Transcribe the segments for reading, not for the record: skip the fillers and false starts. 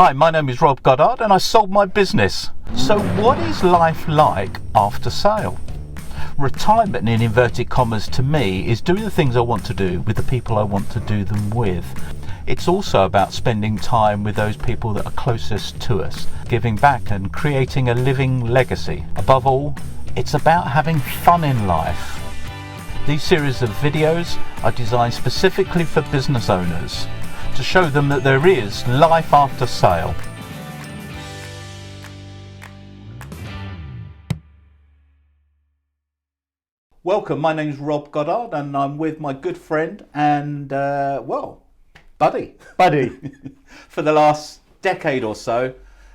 Hi, my name is Rob Goddard and I sold my business. So what is life like after sale? Retirement, in inverted commas, to me is doing the things I want to do with the people I want to do them with. It's also about spending time with those people that are closest to us, giving back and creating a living legacy. Above all, it's about having fun in life. These series of videos are designed specifically for business owners to show them that there is life after sale. Welcome, my name is Rob Goddard and I'm with my good friend and, buddy. For the last decade or so,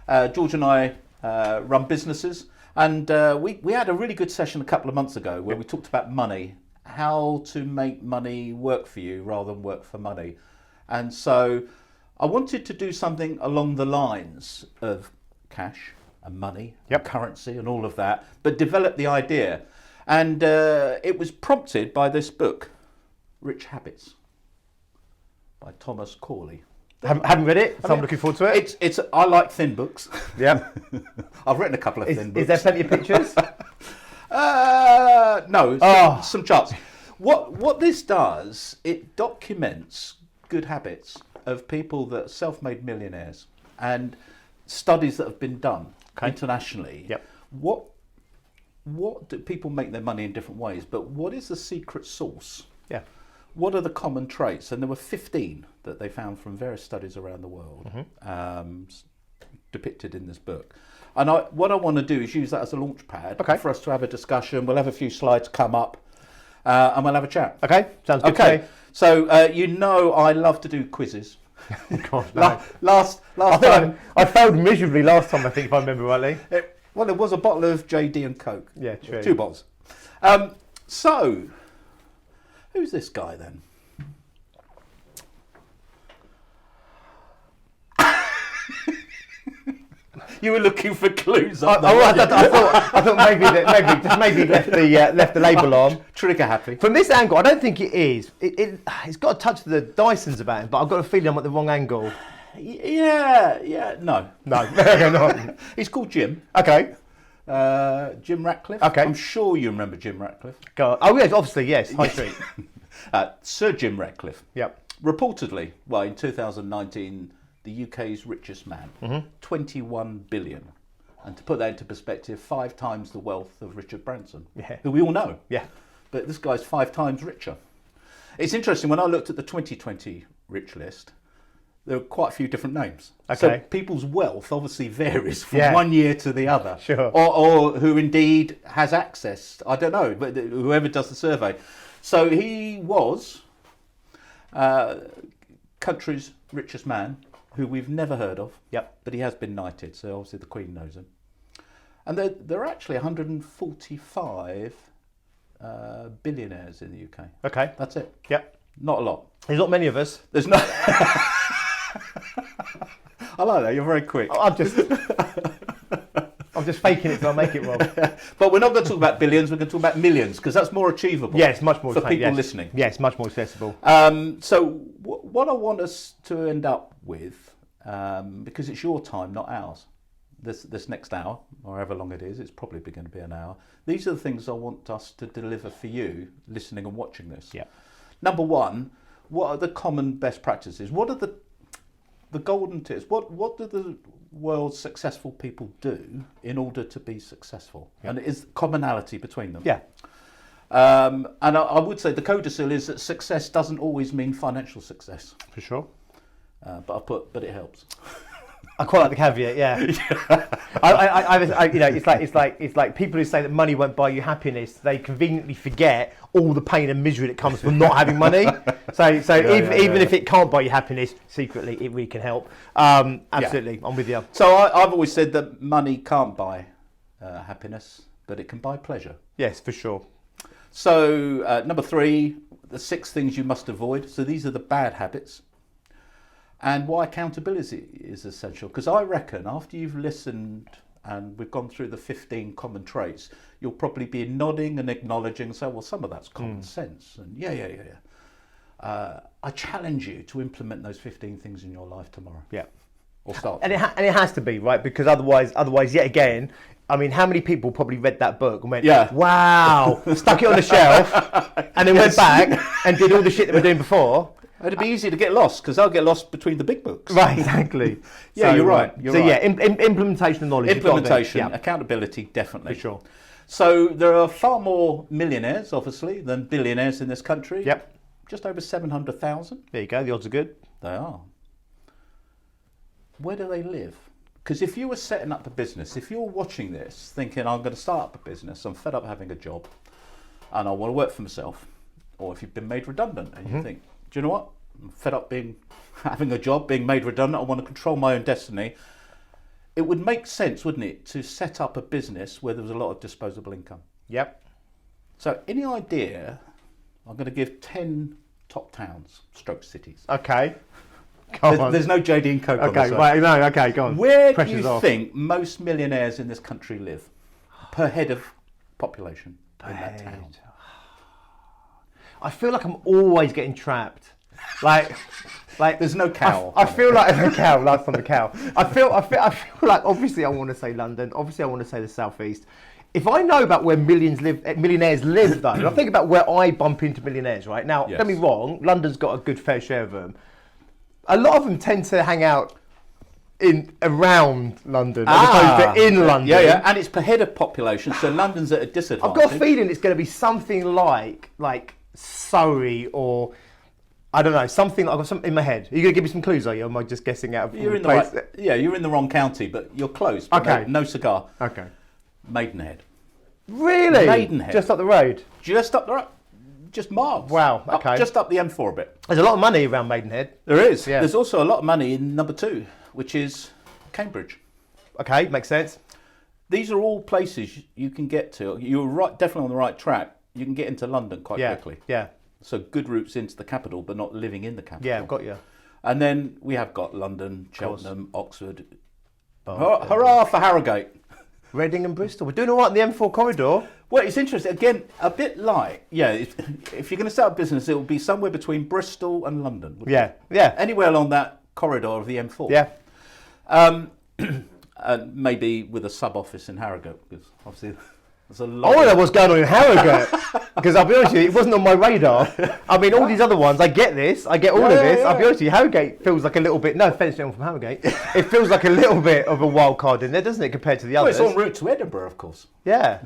George and I run businesses, and we had a really good session a couple of months ago where we talked about money, how to make money work for you rather than work for money. And so I wanted to do something along the lines of cash and money, and currency and all of that, but develop the idea. And it was prompted by this book, Rich Habits, by Thomas Corley. Haven't read it, so I'm looking forward to it. I like thin books. Yeah. I've written a couple of thin books. Is there plenty of pictures? No, some charts. What this does, it documents good habits of people that are self-made millionaires and studies that have been done internationally. Yep. What do people make their money in different ways, but what is the secret sauce? Yeah. What are the common traits? And there were 15 that they found from various studies around the world, depicted in this book. And what I want to do is use that as a launch pad for us to have a discussion. We'll have a few slides come up and we'll have a chat. Okay, sounds good. Okay, so I love to do quizzes. God, no. Last time I failed miserably last time, I think, if I remember rightly. Well, there was a bottle of JD and Coke. Yeah, true. 2 bottles. So, who's this guy then? You were looking for clues. I thought maybe left the label on. Trigger happy. From this angle, I don't think it is. It's got a touch of the Dysons about it, but I've got a feeling I'm at the wrong angle. Yeah, no. No. He's called Jim. Okay. Jim Ratcliffe. Okay. I'm sure you remember Jim Ratcliffe. Oh yes, obviously, yes. High Street. Sir Jim Ratcliffe. Yep. Reportedly, in 2019, the UK's richest man, 21 billion. And to put that into perspective, 5 times the wealth of Richard Branson, who we all know. Yeah. But this guy's 5 times richer. It's interesting, when I looked at the 2020 rich list, there are quite a few different names. Okay. So people's wealth obviously varies from one year to the other. Sure. Or who indeed has access. I don't know, but whoever does the survey. So he was country's richest man, who we've never heard of. Yep. But he has been knighted, so obviously the Queen knows him. And there are actually 145 billionaires in the UK. Okay. That's it. Yep. Not a lot. There's not many of us. There's no. I like that. You're very quick. I'm just faking it till I make it, Rob. But we're not going to talk about billions. We're going to talk about millions because that's more achievable. Yes, much more for people listening. Yes, much more accessible. So what I want us to end up with, because it's your time, not ours. This next hour, or however long it is, it's probably going to be an hour. These are the things I want us to deliver for you, listening and watching this. Yeah. Number one, what are the common best practices? What are the golden tips? What do the world's successful people do in order to be successful? Yeah. And is commonality between them? Yeah. And I would say the codicil is that success doesn't always mean financial success. For sure. But it helps. I quite like the caveat, yeah. It's like people who say that money won't buy you happiness. They conveniently forget all the pain and misery that comes from not having money. Even if it can't buy you happiness, secretly it really can help. Absolutely, I'm with you. So I've always said that money can't buy happiness, but it can buy pleasure. Yes, for sure. So number 3, the 6 things you must avoid. So these are the bad habits. And why accountability is essential, because I reckon after you've listened and we've gone through the 15 common traits, you'll probably be nodding and acknowledging, so well, some of that's common sense, and I challenge you to implement those 15 things in your life tomorrow. Yeah. or starts. And it has to be, right? Because otherwise, yet again, I mean, how many people probably read that book and went, wow, stuck it on the shelf, and then went back and did all the shit that we're doing before? It'd be easy to get lost because I'll get lost between the big books. Right, exactly. Yeah, you're right. Implementation of knowledge. Implementation, accountability, definitely. For sure. So there are far more millionaires, obviously, than billionaires in this country. Yep. Just over 700,000. There you go. The odds are good. They are. Where do they live? Because if you were setting up a business, if you're watching this thinking, I'm going to start up a business, I'm fed up having a job, and I want to work for myself, or if you've been made redundant and you think, do you know what? I'm fed up having a job, being made redundant, I want to control my own destiny. It would make sense, wouldn't it, to set up a business where there was a lot of disposable income. Yep. So any idea, I'm going to give 10 top towns, stroke cities. Okay. There's no JD and Coke on this. Okay, go on. Where do you think most millionaires in this country live per head of population in that town? I feel like I'm always getting trapped. Like there's no cow. I feel like the cow. Life on the cow. I feel like obviously I want to say London. Obviously I want to say the southeast. If I know about where millionaires live though, and I think about where I bump into millionaires. Right now, don't be wrong. London's got a good fair share of them. A lot of them tend to hang out around London as opposed to in London. Yeah, and it's per head of population, so London's at a disadvantage. I've got a feeling it's going to be something like Surrey or I don't know, something. I've got something in my head. Are you going to give me some clues? Are you? Or am I just guessing out of you're in the place? right, you're in the wrong county, but you're close. But okay, no cigar. Okay, Maidenhead. Really? Maidenhead. Just up the road. Just up the road. Just miles. Wow. Okay. Just up the M4 a bit. There's a lot of money around Maidenhead. There is. Yeah. There's also a lot of money in number 2, which is Cambridge. Okay, makes sense. These are all places you can get to. You're right, definitely on the right track. You can get into London quite quickly. Yeah. So good routes into the capital, but not living in the capital. Yeah, I've got you. And then we have got London, Cheltenham, Oxford. Hurrah for Harrogate. Reading and Bristol. We're doing all right in the M4 corridor. Well, it's interesting. Again, a bit like, if you're going to start a business, it will be somewhere between Bristol and London. Yeah. Anywhere along that corridor of the M4. Yeah. And maybe with a sub-office in Harrogate, because obviously there's a lot. I want to know what's going on in Harrogate, because I'll be honest with you, it wasn't on my radar. I mean, all these other ones, I get this, I get all of this. I'll be honest with you, Harrogate feels like a little bit, no offence to anyone from Harrogate, it feels like a little bit of a wild card in there, doesn't it, compared to the others? Well, it's en route to Edinburgh, of course. Yeah.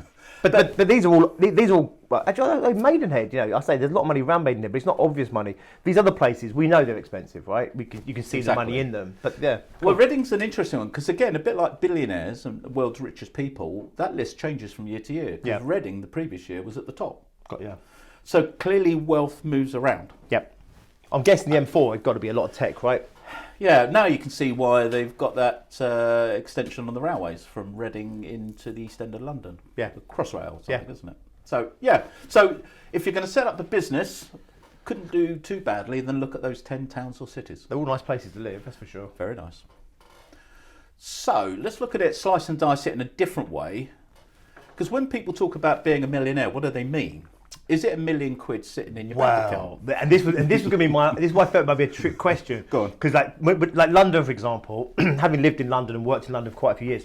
But these are all well, actually Maidenhead. I say there's a lot of money around Maidenhead, but it's not obvious money. These other places we know they're expensive, right? You can see the money in them. But yeah. Well, Reading's an interesting one because again, a bit like billionaires and the world's richest people, that list changes from year to year. Because Reading the previous year was at the top. Got you. So clearly, wealth moves around. Yep. I'm guessing the M4 has got to be a lot of tech, right? Yeah, now you can see why they've got that extension on the railways from Reading into the East End of London. Yeah. The Crossrail, isn't it? So, So if you're going to set up a business, couldn't do too badly than look at those 10 towns or cities. They're all nice places to live, that's for sure. Very nice. So let's look at it, slice and dice it in a different way. Because when people talk about being a millionaire, what do they mean? Is it £1 million sitting in your bank account? And this was going to be this is why I felt it might be a trick question. Go on. Because like London, for example, having lived in London and worked in London for quite a few years,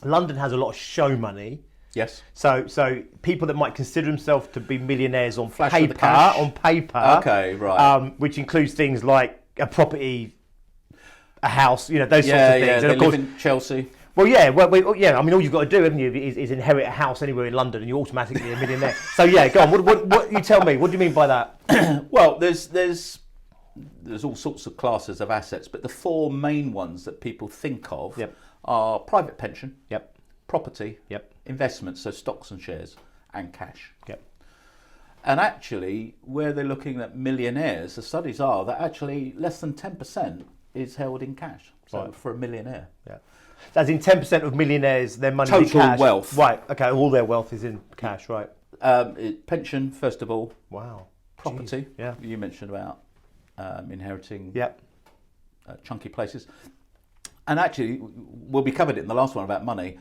London has a lot of show money. Yes. So people that might consider themselves to be millionaires on Flash paper. Okay, right. Which includes things like a property, a house, those sorts of things. Yeah, and they of course, live in Chelsea. Well, yeah. I mean, all you've got to do, haven't you, is inherit a house anywhere in London, and you're automatically a millionaire. So yeah, go on. What you tell me? What do you mean by that? Well, there's all sorts of classes of assets, but the 4 main ones that people think of are private pension, property, investments, so stocks and shares, and cash. And actually, where they're looking at millionaires, the studies are that actually less than 10% is held in cash. So for a millionaire. Yeah. As in 10% of millionaires, their money total is cash. Wealth. Right. Okay. All their wealth is in cash. Right. Pension first of all. Wow. Property. Jeez. Yeah. You mentioned about inheriting. Yep. Chunky places. And actually, we covered it in the last one about money.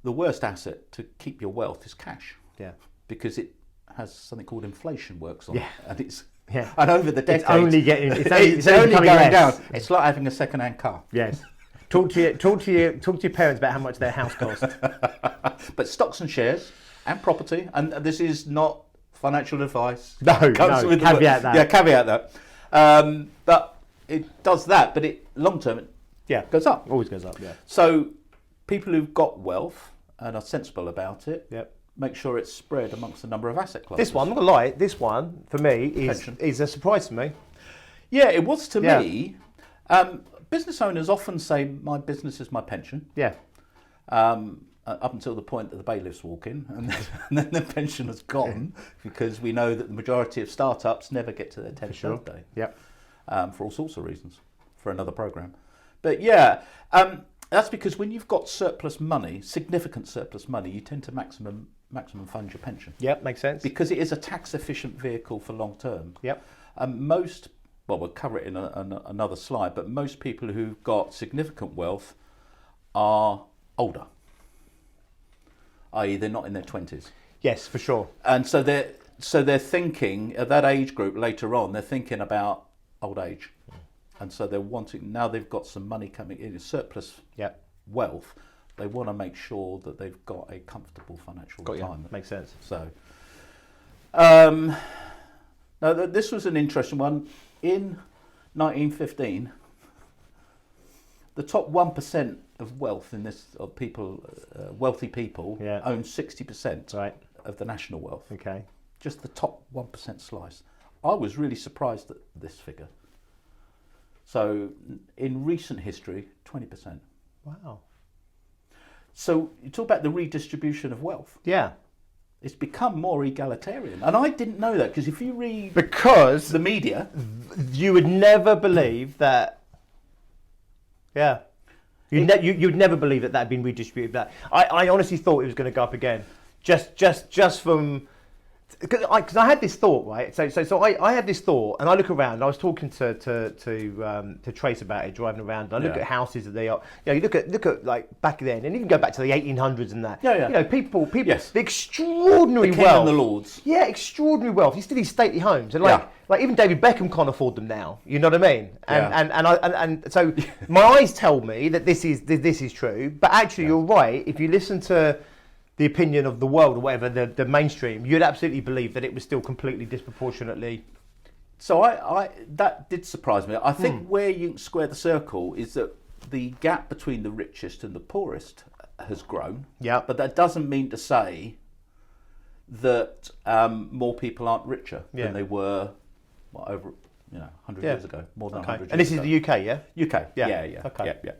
The worst asset to keep your wealth is cash. Yeah. Because it has something called inflation works on it, and it's and over the decades, it's only going down. It's like having a second-hand car. Yes. Talk to your parents about how much their house cost. But stocks and shares and property, and this is not financial advice. No, caveat that. Yeah, caveat that. But it does that, but it long term it goes up. Always goes up. Yeah. So people who've got wealth and are sensible about it, Yep. make sure it's spread amongst a number of asset classes. This one, I'm not gonna lie. This one for me is a surprise to me. Yeah, it was to me. Business owners often say, "My business is my pension." Yeah. Up until the point that the bailiffs walk in, and then the pension has gone, because we know that the majority of startups never get to their 10th birthday. Yep. For all sorts of reasons, for another program. But yeah, that's because when you've got surplus money, significant surplus money, you tend to maximum fund your pension. Yep, makes sense. Because it is a tax efficient vehicle for long term. Yep. We'll cover it in another slide, but most people who've got significant wealth are older, i.e. they're not in their 20s. Yes, for sure. And so they're thinking, at that age group later on, they're thinking about old age. And so they're wanting, now they've got some money coming in, surplus wealth, they want to make sure that they've got a comfortable financial retirement. Makes sense. So, now this was an interesting one. In 1915, the top 1% of wealth in this, of people, wealthy people, own 60% of the national wealth. Okay. Just the top 1% slice. I was really surprised at this figure. So in recent history, 20%. Wow. So you talk about the redistribution of wealth. Yeah. It's become more egalitarian. And I didn't know that, because if you read the media, you would never believe that. Yeah. You'd never believe that had been redistributed. That I honestly thought it was going to go up again. Just from. Because I had this thought, right? So I had this thought, and I look around. And I was talking to Trace about it, driving around. And I look at houses that they are. You know, you look at like back then, and even go back to the 1800s and that. Yeah. You know, people, the extraordinary wealth. And the lords. Yeah, extraordinary wealth. You still these stately homes, and like even David Beckham can't afford them now. You know what I mean? And so my eyes tell me that this is true. But actually, you're right. If you listen to the opinion of the world or whatever, the mainstream, you'd absolutely believe that it was still completely disproportionately. So I that did surprise me. I think where you square the circle is that the gap between the richest and the poorest has grown. Yeah. But that doesn't mean to say that more people aren't richer than they were over 100 years ago, more than 100 years ago. And this is the UK, yeah? UK, yeah. Okay. Yeah.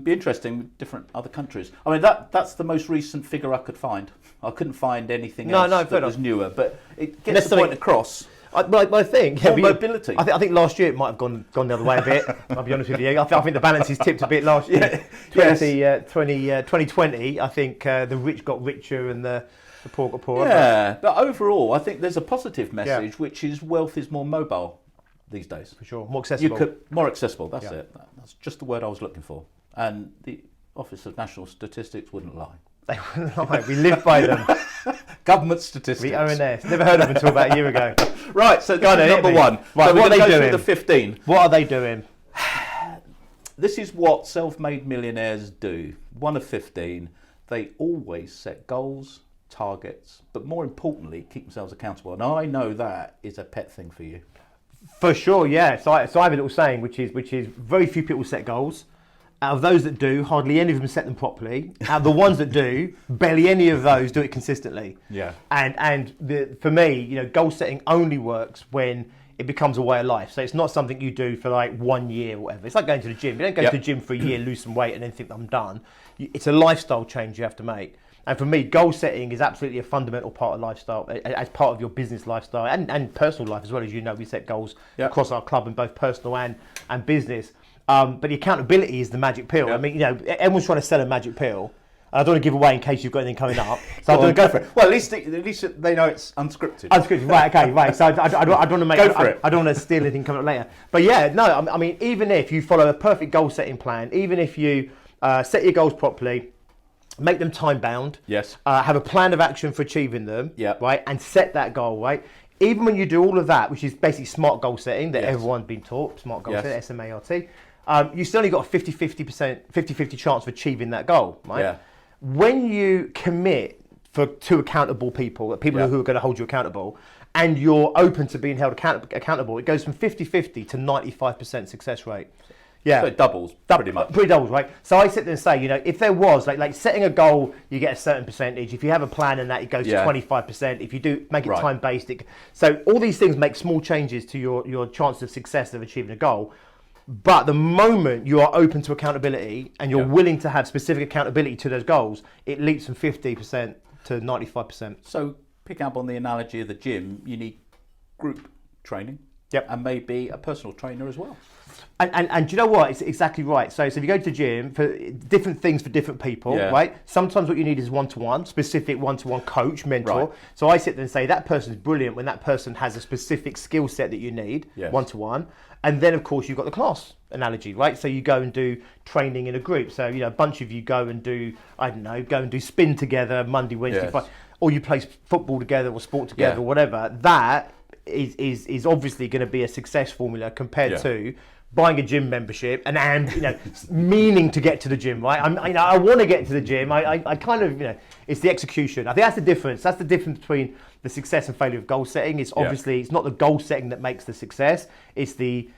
Be interesting with different other countries. I mean, that's the most recent figure I could find. I couldn't find anything else that was newer, but it gets the point across. I think mobility. I think last year it might have gone the other way a bit. I'll be honest with you. I think the balance is tipped a bit last year. 2020. I think the rich got richer and the poor got poorer. Yeah, but overall, I think there's a positive message, which is wealth is more mobile these days. For sure, more accessible. More accessible. That's it. That's just the word I was looking for. And the Office of National Statistics wouldn't lie. They wouldn't lie. We live by them. Government statistics. The ONS. Never heard of them until about a year ago. Right. So this is number one. Right. So What are they doing? The 15. What are they doing? This is what self-made millionaires do. One of 15. They always set goals, targets, but more importantly, keep themselves accountable. And I know that is a pet thing for you. For sure, yeah. So I have a little saying, which is very few people set goals. Out of those that do, hardly any of them set them properly. Out of the ones that do, barely any of those do it consistently. Yeah. And for me, goal setting only works when it becomes a way of life. So it's not something you do for like 1 year or whatever. It's like going to the gym. You don't go to the gym for a year, lose some weight, and then think I'm done. It's a lifestyle change you have to make. And for me, goal setting is absolutely a fundamental part of lifestyle, as part of your business lifestyle and personal life as well. As you know, we set goals across our club in both personal and business. But the accountability is the magic pill. Yeah. I mean, everyone's trying to sell a magic pill. And I don't want to give away in case you've got anything coming up. So I don't go for it. Well, at least they know it's unscripted. Unscripted, right? Okay, right. So I don't want to make. Go for it. I don't want to steal anything coming up later. But yeah, no. I mean, even if you follow a perfect goal setting plan, even if you set your goals properly, make them time bound. Yes. Have a plan of action for achieving them. Yeah. Right. And set that goal. Right. Even when you do all of that, which is basically smart goal setting that everyone's been taught, smart goal setting, SMART. you still only got a 50-50 chance of achieving that goal, right? Yeah. When you commit to accountable people Yeah. who are going to hold you accountable, and you're open to being held accountable, it goes from 50-50 to 95% success rate. Yeah, So it doubles pretty much. Pretty doubles, right? So I sit there and say, if there was like setting a goal, you get a certain percentage. If you have a plan and that, it goes to 25%. If you do make it time based, so all these things make small changes to your chance of success of achieving a goal. But the moment you are open to accountability and you're willing to have specific accountability to those goals, it leaps from 50% to 95%. So pick up on the analogy of the gym, you need group training. Yep. And maybe a personal trainer as well. And do you know what? It's exactly right. So if you go to the gym, for different things for different people, right? Sometimes what you need is one-to-one, specific one-to-one coach, mentor. Right. So I sit there and say that person's brilliant when that person has a specific skill set that you need, one-to-one. And then, of course, you've got the class analogy, right? So you go and do training in a group. So, a bunch of you go and do, go and do spin together Monday, Wednesday, Friday, or you play football together or sport together or whatever. That is obviously going to be a success formula compared to buying a gym membership and meaning to get to the gym, right? I want to get to the gym. I kind of, it's the execution. I think that's the difference. That's the difference between the success and failure of goal setting. It's obviously it's not the goal setting that makes the success. It's the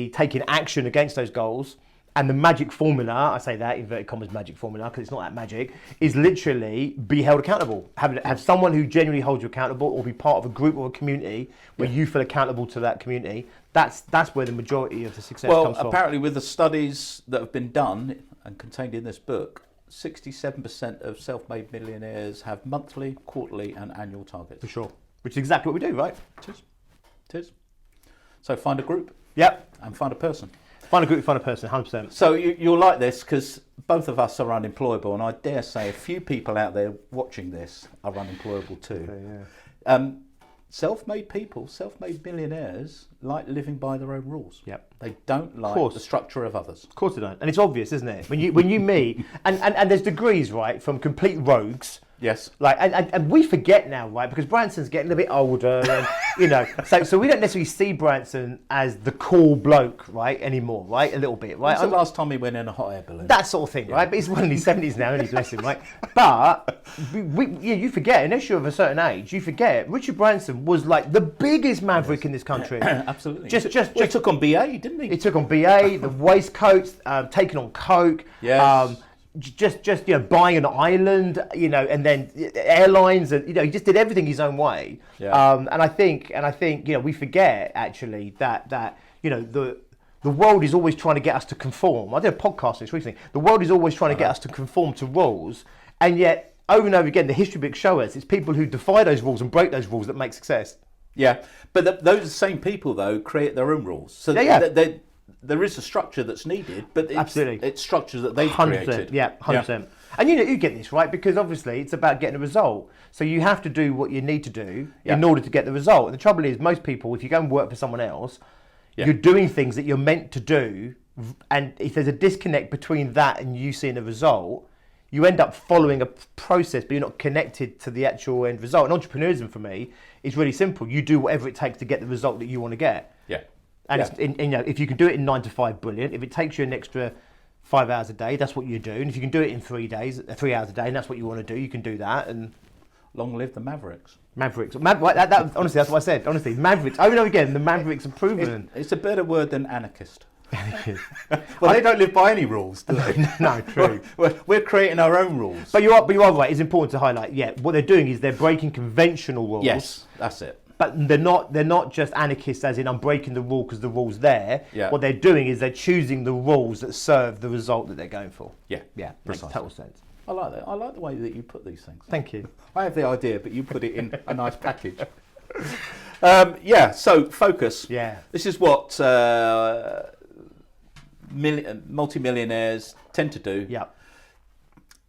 taking action against those goals. And the magic formula, I say that, inverted commas magic formula, because it's not that magic, is literally be held accountable. Have someone who genuinely holds you accountable, or be part of a group or a community where you feel accountable to that community. That's where the majority of the success comes from. Well, apparently with the studies that have been done and contained in this book, 67% of self-made millionaires have monthly, quarterly and annual targets. For sure. Which is exactly what we do, right? It is. So find a group. Yep. And find a person. Find a group, find a person, 100%. So you'll like this because both of us are unemployable, and I dare say a few people out there watching this are unemployable too. Okay, Self-made people, self-made millionaires, like living by their own rules. Yep. They don't like the structure of others. Of course they don't. And it's obvious, isn't it? When you meet, and there's degrees, right, from complete rogues. Yes. And we forget now, right? Because Branson's getting a bit older, and so we don't necessarily see Branson as the cool bloke, right, anymore, right? A little bit, right? When's the last time he went in a hot air balloon? That sort of thing, right? But he's well in his 70s now, and he's bless him, right? But you forget, unless you're of a certain age, you forget Richard Branson was like the biggest maverick in this country. Absolutely. He took on BA, didn't he? He took on BA, the waistcoats, taking on coke. Yes. Just buying an island, and then airlines, and he just did everything his own way. Yeah. And I think we forget actually that the world is always trying to get us to conform. I did a podcast on this recently. The world is always trying to get us to conform to rules, and yet over and over again the history books show us it's people who defy those rules and break those rules that make success. Yeah, but those same people though create their own rules. So there is a structure that's needed, but it's structures that they've 100%, created. Yeah, 100%. And you get this, right? Because obviously it's about getting a result. So you have to do what you need to do in order to get the result. And the trouble is, most people, if you go and work for someone else, you're doing things that you're meant to do. And if there's a disconnect between that and you seeing the result, you end up following a process, but you're not connected to the actual end result. And entrepreneurism for me is really simple. You do whatever it takes to get the result that you want to get. Yeah. And if you can do it in 9 to 5, brilliant. If it takes you an extra 5 hours a day, that's what you do. And if you can do it in 3 hours a day, and that's what you want to do, you can do that. And long live the Mavericks. Honestly, that's what I said. Honestly, Mavericks. Over and over again, the Mavericks are proven. It's a better word than anarchist. Well, they don't live by any rules, do they? No, true. We're creating our own rules. But you are right. It's important to highlight. Yeah, what they're doing is they're breaking conventional rules. Yes, that's it. But they're not just anarchists as in I'm breaking the rule because the rule's there. Yeah. What they're doing is they're choosing the rules that serve the result that they're going for. Yeah, makes total sense. I like that. I like the way that you put these things. Thank you. I have the idea, but you put it in a nice package. So focus. Yeah. This is what multi-millionaires tend to do. Yeah.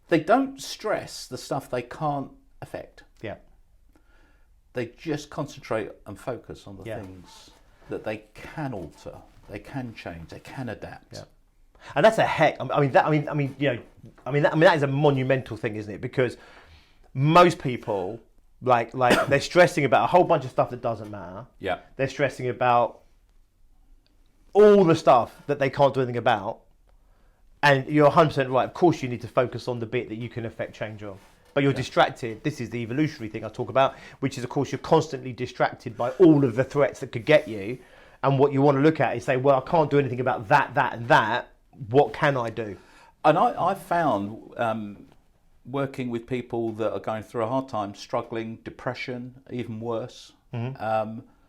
They don't stress the stuff they can't affect. Yeah. They just concentrate and focus on the things that they can alter, they can change, they can adapt. Yeah. And that's that is a monumental thing, isn't it? Because most people like they're stressing about a whole bunch of stuff that doesn't matter. Yeah. They're stressing about all the stuff that they can't do anything about. And you're 100% right. Of course, you need to focus on the bit that you can affect change on. But you're distracted. This is the evolutionary thing I talk about, which is, of course, you're constantly distracted by all of the threats that could get you. And what you want to look at is say, well, I can't do anything about that, that, and that. What can I do? And I've found working with people that are going through a hard time, struggling, depression, even worse.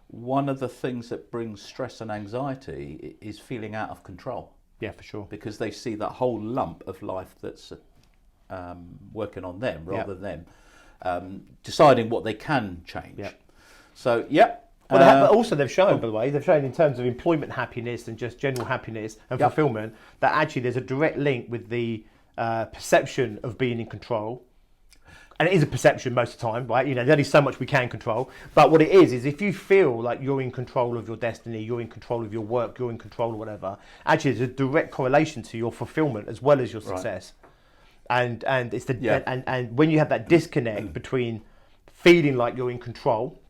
One of the things that brings stress and anxiety is feeling out of control. Yeah, for sure. Because they see that whole lump of life that's working on them rather than deciding what they can change. Yep. So, yeah. But also they've shown, by the way, they've shown in terms of employment happiness and just general happiness and fulfillment, that actually there's a direct link with the perception of being in control. And it is a perception most of the time, right? You know, there's only so much we can control. But what it is if you feel like you're in control of your destiny, you're in control of your work, you're in control of whatever, actually there's a direct correlation to your fulfillment as well as your success. Right. And it's and when you have that disconnect between feeling like you're in control,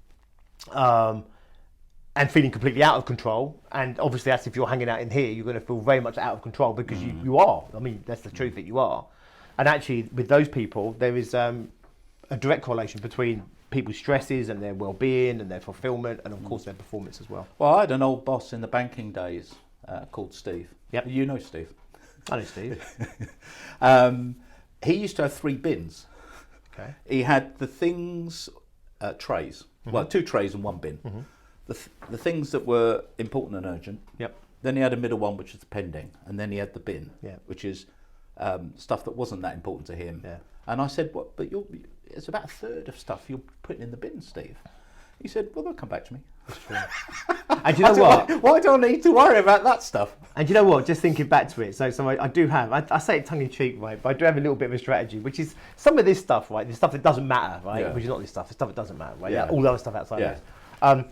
and feeling completely out of control, and obviously that's if you're hanging out in here, you're going to feel very much out of control because you are. I mean, that's the truth that you are. And actually, with those people, there is a direct correlation between people's stresses and their well-being and their fulfillment, and of course their performance as well. Well, I had an old boss in the banking days called Steve. Yep. You know Steve. I know Steve. He used to have 3 bins. Okay. He had the things, trays. Well, 2 trays and 1 bin. The things that were important and urgent. Yep. Then he had a middle one, which is the pending, and then he had the bin, which is stuff that wasn't that important to him. Yeah. And I said, "What? But it's about a third of stuff you're putting in the bin, Steve." He said, "Well, they'll come back to me." That's true. And do you know what? Why do I need to worry about that stuff? And do you know what? Just thinking back to it, so I do have, I say it tongue in cheek, right? But I do have a little bit of a strategy, which is some of this stuff, right? The stuff that doesn't matter, right? Yeah. Which is not this stuff. The stuff that doesn't matter, right? Yeah. All the other stuff outside of this.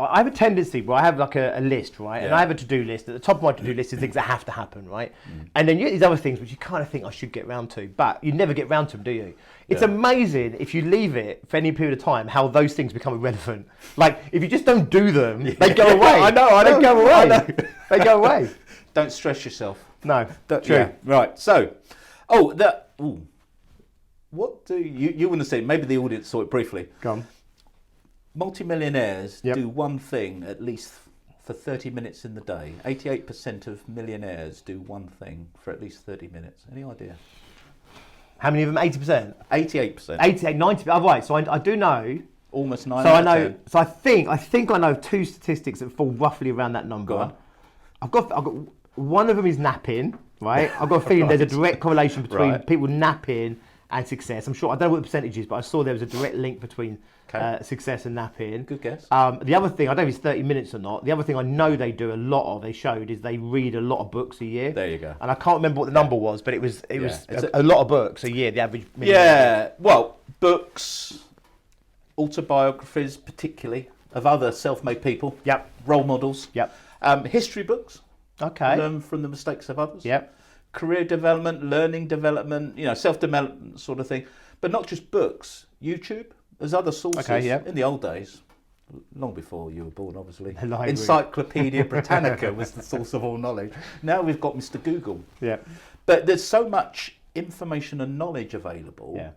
I have a tendency where I have like a list, right? And I have a to-do list. At the top of my to-do list is things that have to happen, right? And then you get these other things which you kind of think I should get round to, but you never get round to them, do you? It's amazing if you leave it for any period of time how those things become irrelevant. Like if you just don't do them, they go away. I know. They go away. They go away. Don't stress yourself. No, true. Yeah, right. So, what do you want to say? Maybe the audience saw it briefly. Go on. Multi-millionaires do one thing at least for 30 minutes in the day. 88% of millionaires do one thing for at least 30 minutes. Any idea? How many of them? 80%? 88%. 88, 90%. Oh, right. So I do know. Almost 9 So out I of know. 10. So I think I know 2 statistics that fall roughly around that number. Go on. I've got one of them is napping. Right. I've got a feeling there's a direct correlation between people napping and success. I'm sure, I don't know what the percentage is, but I saw there was a direct link between success and napping. Good guess. The other thing, I don't know if it's 30 minutes or not, the other thing I know they do a lot of, they showed, is they read a lot of books a year. There you go. And I can't remember what the number was, but it was a lot of books a year, the average. Yeah, well, books, autobiographies particularly, of other self-made people. Yep. Role models. Yep. History books. Okay. Learn from the mistakes of others. Yep. Career development, learning development, self-development sort of thing. But not just books. YouTube. There's other sources. Okay, yeah. In the old days, long before you were born, obviously. Library. Encyclopedia Britannica was the source of all knowledge. Now we've got Mr. Google. Yeah. But there's so much information and knowledge available. Yeah.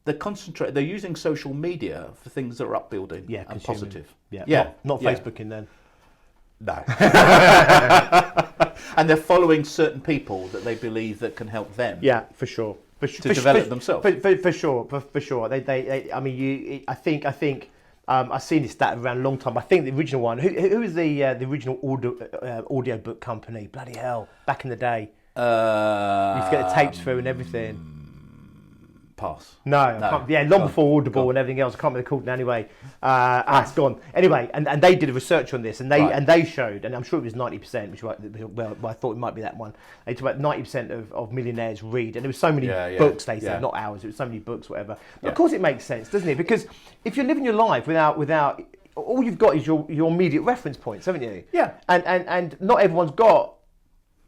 They're using social media for things that are upbuilding and positive. Yeah. Yeah. Not Facebooking then. No. And they're following certain people that they believe that can help them. Yeah, for sure. To develop themselves. For sure. They I mean, I think I've seen this stat around a long time. I think the original one. Who was the original audio book company? Bloody hell! Back in the day, you used to get the tapes through and everything. Pass. No. Yeah, long before Audible and everything else. I can't remember what they're called anyway. It's gone. Anyway, and they did a research on this, and they showed, and I'm sure it was 90%, which I thought it might be that one. They talked about 90% of millionaires read, and there was so many books. They said, not hours. It was so many books, whatever. But of course, it makes sense, doesn't it? Because if you're living your life without all you've got is your immediate reference points, haven't you? Yeah. And not everyone's got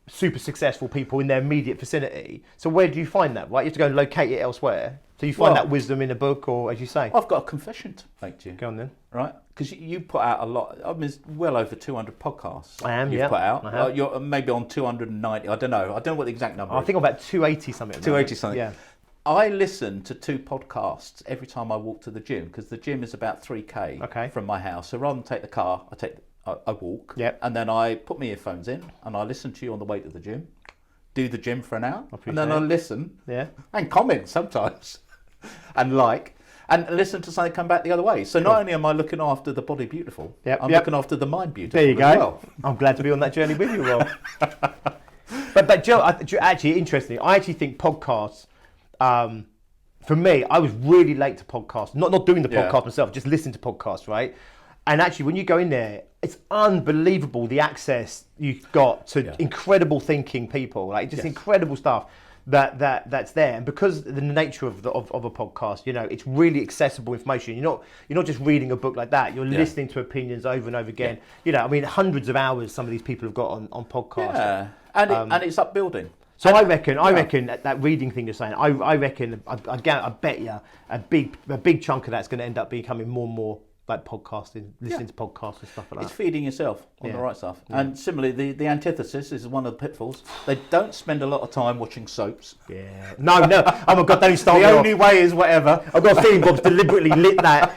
super successful people in their immediate vicinity. So where do you find that, right? You have to go and locate it elsewhere. So you find that wisdom in a book, or as you say? I've got a confession to make to you. Go on then. Right? Because you put out a lot. I mean, it's well over 200 podcasts. I am, You've put out. I have. You're maybe on 290. I don't know. I don't know what the exact number is. I think I'm about 280 something. 280 something. Yeah. I listen to 2 podcasts every time I walk to the gym, because the gym is about 3k from my house. So rather than take the car, I walk. Yep. And then I put my earphones in and I listen to you on the way to the gym. Do the gym for an hour, and then I listen. Yeah. And comment sometimes, and listen to something come back the other way. So not only am I looking after the body beautiful, I'm looking after the mind beautiful. There you go. As well. I'm glad to be on that journey with you, Rob. but Joe, actually, interestingly, I actually think podcasts. For me, I was really late to podcasts. Not doing the podcast myself, just listening to podcasts, right? And actually, when you go in there, it's unbelievable the access you've got to incredible thinking people, like just incredible stuff that's there. And because of the nature of a podcast, you know, it's really accessible information. You're not just reading a book like that. You're listening to opinions over and over again. You know, I mean, hundreds of hours some of these people have got on podcasts. Yeah, and it's upbuilding. So I reckon that reading thing you're saying, I reckon, I bet you a big chunk of that's going to end up becoming more and more like podcasting, listening to podcasts and stuff like that. It's feeding yourself on the right stuff. Yeah. And similarly, the antithesis is one of the pitfalls. They don't spend a lot of time watching soaps. Yeah. No. Oh my God, don't start. The only way is whatever. I've got a feeling Bob's deliberately lit that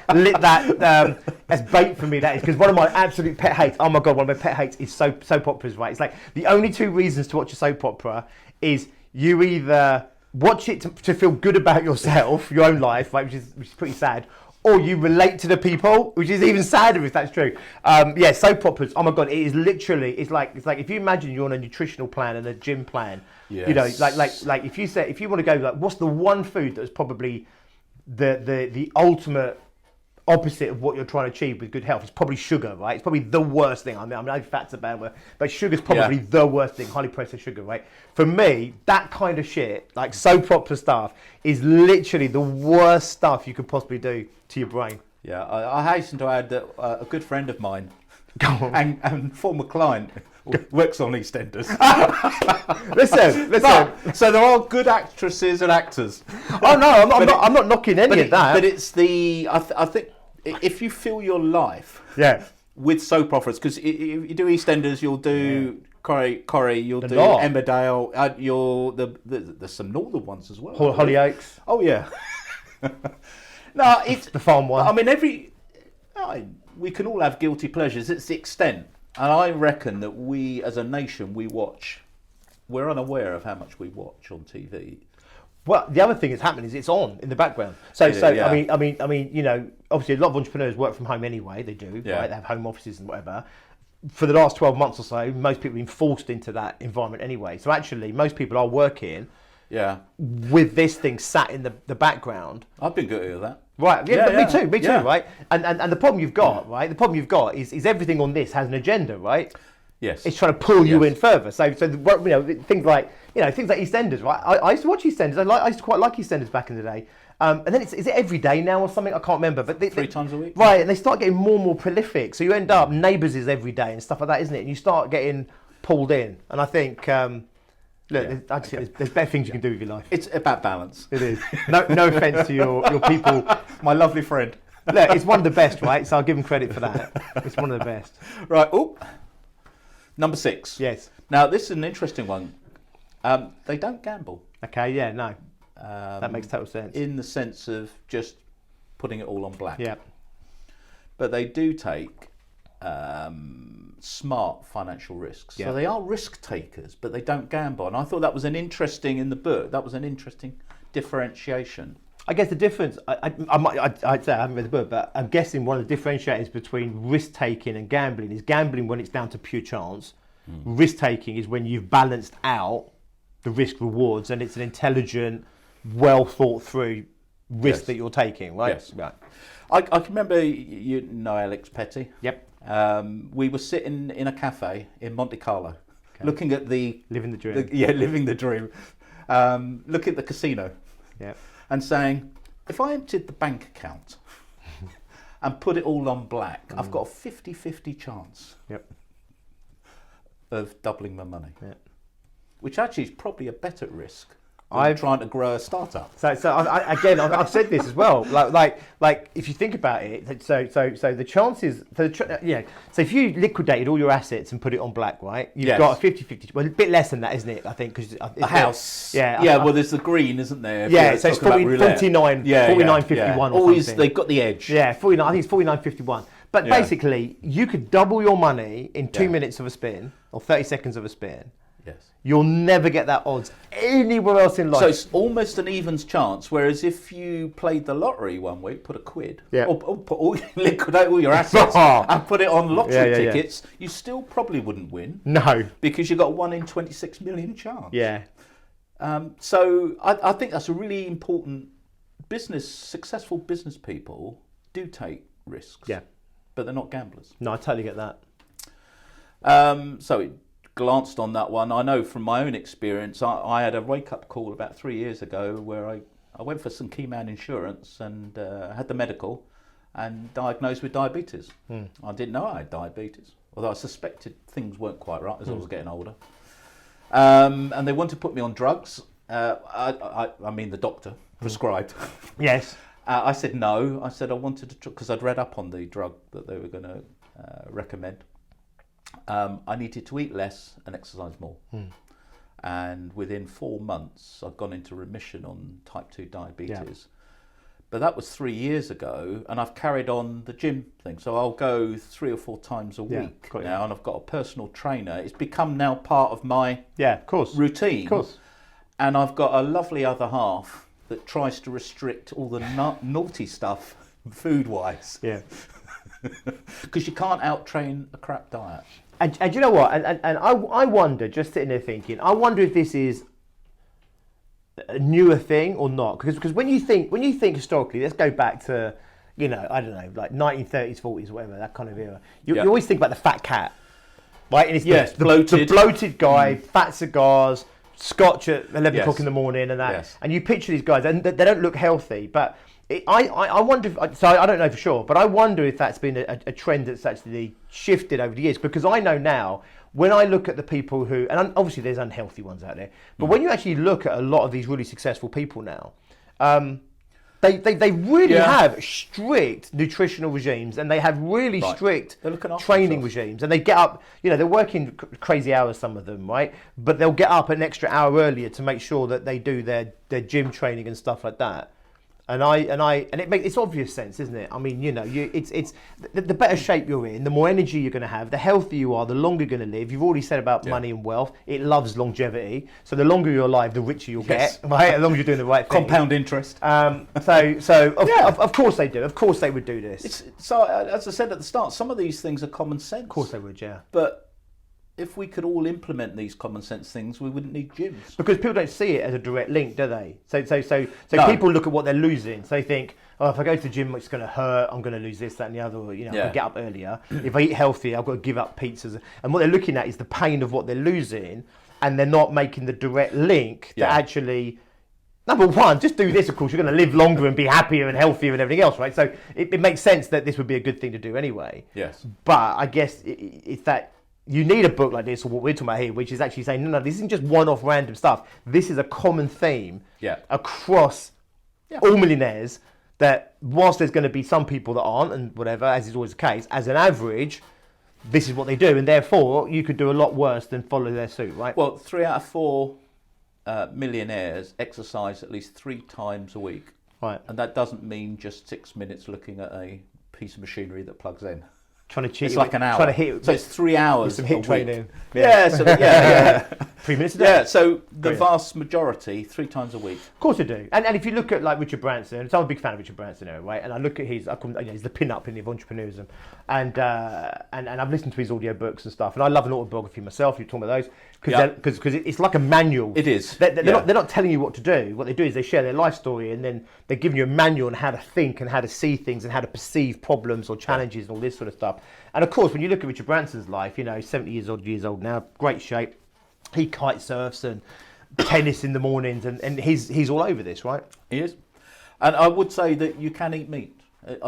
as bait for me. That is because one of my absolute pet hates. Oh my God, one of my pet hates is soap operas. Right? It's like the only 2 reasons to watch a soap opera is you either watch it to feel good about yourself, your own life, right, which is pretty sad, or you relate to the people, which is even sadder if that's true. Soap operas. Oh my God, it is literally. It's like if you imagine you're on a nutritional plan and a gym plan. Yes. You know, like if you want to go like, what's the one food that is probably the ultimate opposite of what you're trying to achieve with good health? It's probably sugar, right? It's probably the worst thing. I know fat's a bad word, but sugar's probably the worst thing. Highly processed sugar, right? For me, that kind of shit, like soap opera stuff, is literally the worst stuff you could possibly do to your brain. Yeah, I hasten to add that a good friend of mine and former client works on EastEnders. Listen. So there are good actresses and actors. Oh no, I'm not knocking any of that. But it's I think if you fill your life with soap operas, because if you do EastEnders, you'll do Corrie, you'll do Emmerdale, there's some northern ones as well. Hollyoaks. Oh yeah. No, it's the farm one. I mean, we can all have guilty pleasures. It's the extent, and I reckon that we, as a nation, we're unaware of how much we watch on TV. Well, the other thing that's happening is it's on in the background. I mean, you know, obviously a lot of entrepreneurs work from home anyway. They do, right? They have home offices and whatever. For the last 12 months or so, most people have been forced into that environment anyway. So actually, most people are working. Yeah. With this thing sat in the background. I've been guilty of that. Right. Me too. Right. And the problem you've got, right? The problem you've got is everything on this has an agenda, right? Yes. It's trying to pull you in further. So you know, things like EastEnders, right? I used to watch EastEnders. I used to quite like EastEnders back in the day. And then is it every day now or something? I can't remember. But 3 times a week. Right. And they start getting more and more prolific. So you end up Neighbours is every day and stuff like that, isn't it? And you start getting pulled in. And I think. Look, there's better things you can do with your life. It's about balance. It is. No offence to your people. My lovely friend. Look, it's one of the best, right? So I'll give them credit for that. It's one of the best. Right. Oh, number 6. Yes. Now, this is an interesting one. They don't gamble. Okay, yeah, no. That makes total sense. In the sense of just putting it all on black. Yeah. But they do take smart financial risks. Yeah. So they are risk takers, but they don't gamble. And I thought that was an interesting differentiation. I guess the difference, I'd say I haven't read the book, but I'm guessing one of the differentiators between risk taking and gambling is gambling when it's down to pure chance. Risk taking is when you've balanced out the risk rewards and it's an intelligent, well thought through risk that you're taking, right? Yes. Right. I can remember, you know Alex Petty. Yep. We were sitting in a cafe in Monte Carlo, looking at living the dream. Living the dream. Look at the casino, and saying, if I emptied the bank account and put it all on black, I've got a 50-50 chance of doubling my money. Yep. which actually is probably a better risk than trying to grow a startup. I've said this as well. Like if you think about it, so the chances, so if you liquidated all your assets and put it on black, right, you've got a 50-50, well, a bit less than that, isn't it? I think because a house. Well, there's the green, isn't there? Yeah, so it's 49, 51 or always something. They've got the edge. Yeah, 49. I think it's 49.51. But basically, you could double your money in 2 minutes of a spin or 30 seconds of a spin. Yes. You'll never get that odds anywhere else in life. So it's almost an evens chance. Whereas if you played the lottery one week, put a quid, or liquidate all your assets and put it on lottery tickets, you still probably wouldn't win. No, because you got a 1 in 26 million chance. Yeah. So I think that's a really important successful business people do take risks. Yeah. But they're not gamblers. No, I totally get that. So it glanced on that one. I know from my own experience, I had a wake-up call about 3 years ago where I went for some key man insurance and had the medical and diagnosed with diabetes. I didn't know I had diabetes, although I suspected things weren't quite right as I was getting older. And they wanted to put me on drugs. I mean the doctor prescribed. Yes. I said no. I said I wanted to, because I'd read up on the drug that they were going to recommend. I needed to eat less and exercise more. And within 4 months, I'd gone into remission on type 2 diabetes. Yeah. But that was 3 years ago, and I've carried on the gym thing. So I'll go 3 or 4 times a week now, and I've got a personal trainer. It's become now part of my routine. Of course. And I've got a lovely other half that tries to restrict all the naughty stuff food-wise. Yeah. Because you can't out-train a crap diet. And you know what? And I wonder, just sitting there thinking, I wonder if this is a newer thing or not. Because when you think historically, let's go back to, I don't know, like 1930s, 40s, whatever, that kind of era. You always think about the fat cat, right? And it's the bloated guy, fat cigars, scotch at 11 o'clock in the morning and that. Yes. And you picture these guys, and they don't look healthy, but I wonder, so I don't know for sure, but I wonder if that's been a trend that's actually shifted over the years, because I know now, when I look at the people who, and obviously there's unhealthy ones out there, but when you actually look at a lot of these really successful people now, they really have strict nutritional regimes, and they have really strict training regimes, and they get up, they're working crazy hours, some of them, right? But they'll get up an extra hour earlier to make sure that they do their gym training and stuff like that. And it makes it's obvious sense, isn't it? I mean, it's the better shape you're in, the more energy you're going to have, the healthier you are, the longer you're going to live. You've already said about money and wealth; it loves longevity. So the longer you're alive, the richer you'll get, right? As long as you're doing the right thing. Compound interest. Of course they do. Of course they would do this. So as I said at the start, some of these things are common sense. Of course they would, yeah. But if we could all implement these common sense things, we wouldn't need gyms. Because people don't see it as a direct link, do they? So people look at what they're losing. So they think, if I go to the gym, it's going to hurt. I'm going to lose this, that, and the other. I can get up earlier. If I eat healthy, I've got to give up pizzas. And what they're looking at is the pain of what they're losing, and they're not making the direct link that actually. Number one, just do this. Of course, you're going to live longer and be happier and healthier and everything else, right? So it makes sense that this would be a good thing to do anyway. Yes. But I guess it's that. You need a book like this, or what we're talking about here, which is actually saying, no, this isn't just one-off random stuff. This is a common theme across all millionaires, that whilst there's going to be some people that aren't, and whatever, as is always the case, as an average, this is what they do. And therefore, you could do a lot worse than follow their suit, right? Well, 3 out of 4 millionaires exercise at least 3 times a week. Right. And that doesn't mean just 6 minutes looking at a piece of machinery that plugs in. Trying to cheat. It's like an hour. Trying to hit. So it's 3 hours. Some hit training. Yeah. 3 minutes a day. Yeah. So the vast majority, 3 times a week. Of course they do. And if you look at like Richard Branson, so I'm a big fan of Richard Branson, right? And I look at he's the pin-up in the entrepreneurism, and I've listened to his audio books and stuff, and I love an autobiography myself. You're talking about those because it's like a manual. It is. They're not telling you what to do. What they do is they share their life story, and then they're giving you a manual on how to think and how to see things and how to perceive problems or challenges and all this sort of stuff. And of course, when you look at Richard Branson's life, 70 years old now, great shape. He kite surfs and tennis in the mornings, and he's all over this, right? He is. And I would say that you can eat meat.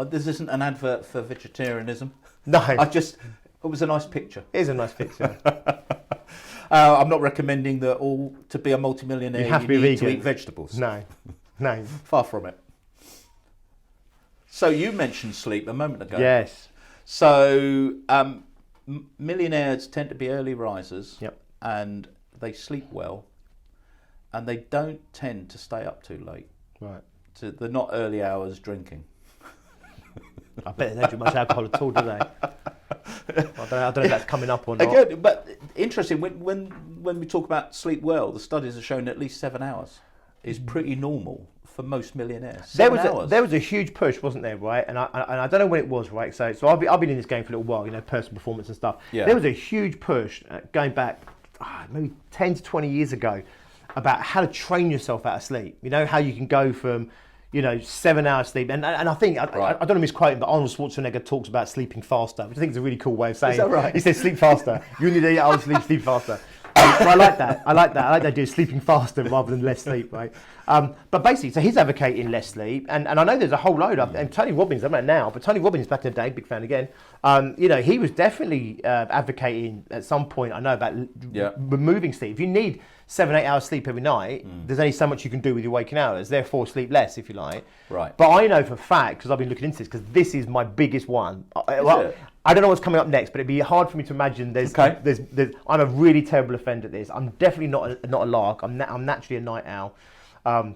This isn't an advert for vegetarianism. No. It was a nice picture. It is a nice picture. I'm not recommending that all to be a multimillionaire You have to be need vegan. to eat vegetables. No. Far from it. So you mentioned sleep a moment ago. Yes. So millionaires tend to be early risers. Yep. And they sleep well. And they don't tend to stay up too late. Right. So they're not early hours drinking. I bet they don't drink much alcohol at all, do they? I don't know if that's coming up or not. Again, but interesting, when we talk about sleep well, the studies have shown at least 7 hours is pretty normal for most millionaires. There was a huge push, wasn't there, right? And I don't know when it was, right? So I've been in this game for a little while, personal performance and stuff. Yeah. There was a huge push going back maybe 10 to 20 years ago about how to train yourself out of sleep. How you can go from 7 hours sleep. And I think, I don't want to misquote him, but Arnold Schwarzenegger talks about sleeping faster, which I think is a really cool way of saying it. Is that right? He says sleep faster. You need 8 hours sleep faster. So I like that. I like the idea of sleeping faster rather than less sleep, right? But basically, so he's advocating less sleep. And I know there's a whole load of, and Tony Robbins, I don't know now, but Tony Robbins back in the day, big fan again, he was definitely advocating at some point, I know, about removing sleep. If you need 7-8 hours sleep every night, there's only so much you can do with your waking hours, therefore sleep less, if you like. Right. But I know for a fact, because I've been looking into this, because this is my biggest one. I don't know what's coming up next, but it'd be hard for me to imagine. There's I'm a really terrible offender at this. I'm definitely not a lark. I'm naturally a night owl, and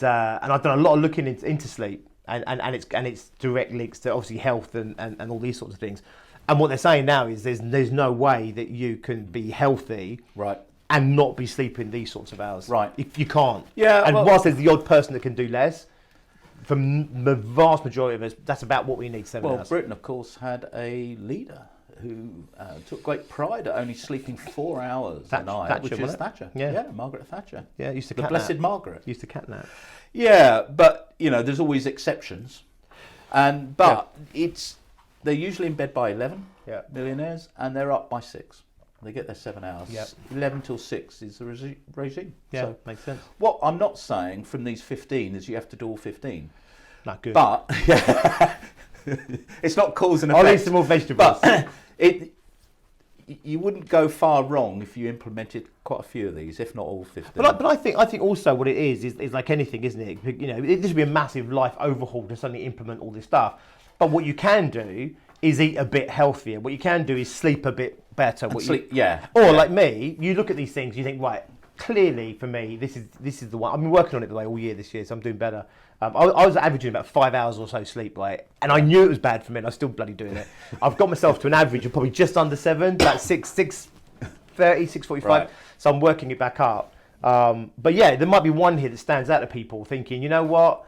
I've done a lot of looking into sleep, and its direct links to obviously health and all these sorts of things. And what they're saying now is there's no way that you can be healthy, right, and not be sleeping these sorts of hours. Right. If you can't. Yeah. And whilst there's the odd person that can do less, for the vast majority of us, that's about what we need, 7 hours. Britain, of course, had a leader who took great pride at only sleeping 4 hours a night, which is Thatcher. Yeah, Margaret Thatcher. Yeah, used to the catnap. Blessed Margaret. Used to catnap. Yeah, but there's always exceptions, but they're usually in bed by 11. Yeah. Millionaires, and they're up by 6. They get their 7 hours. Yep. 11 till 6 is the regime. Yeah, So makes sense. what I'm not saying from these 15 is you have to do all 15. Not good. But it's not cause and effect. I'll eat some more vegetables. But you wouldn't go far wrong if you implemented quite a few of these, if not all 15. But I think also what it is like anything, isn't it? This would be a massive life overhaul to suddenly implement all this stuff. But what you can do is eat a bit healthier. What you can do is sleep a bit better. Like me, you look at these things, you think, right, clearly for me, this is the one. I've been working on it the way all year this year, so I'm doing better. I was averaging about 5 hours or so sleep, right? And I knew it was bad for me, and I'm still bloody doing it. I've got myself to an average of probably just under 7, about 6:30, 6:45. Right. So I'm working it back up. But yeah, there might be one here that stands out to people, thinking, you know what,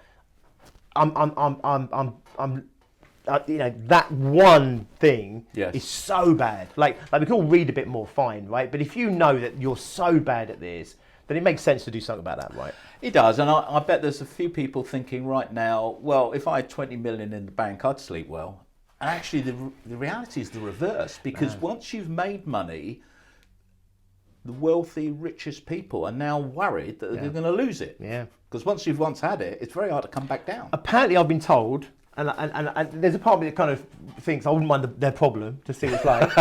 that one thing is so bad. Like we can all read a bit more, fine, right? But if you know that you're so bad at this, then it makes sense to do something about that, right? It does, and I bet there's a few people thinking right now, well, if I had 20 million in the bank, I'd sleep well. And actually, the reality is the reverse, because once you've made money, the wealthy, richest people are now worried that they're going to lose it. Yeah. Because once you've had it, it's very hard to come back down. Apparently, I've been told, and there's a part of me that kind of thinks I wouldn't mind their problem to see what it's like.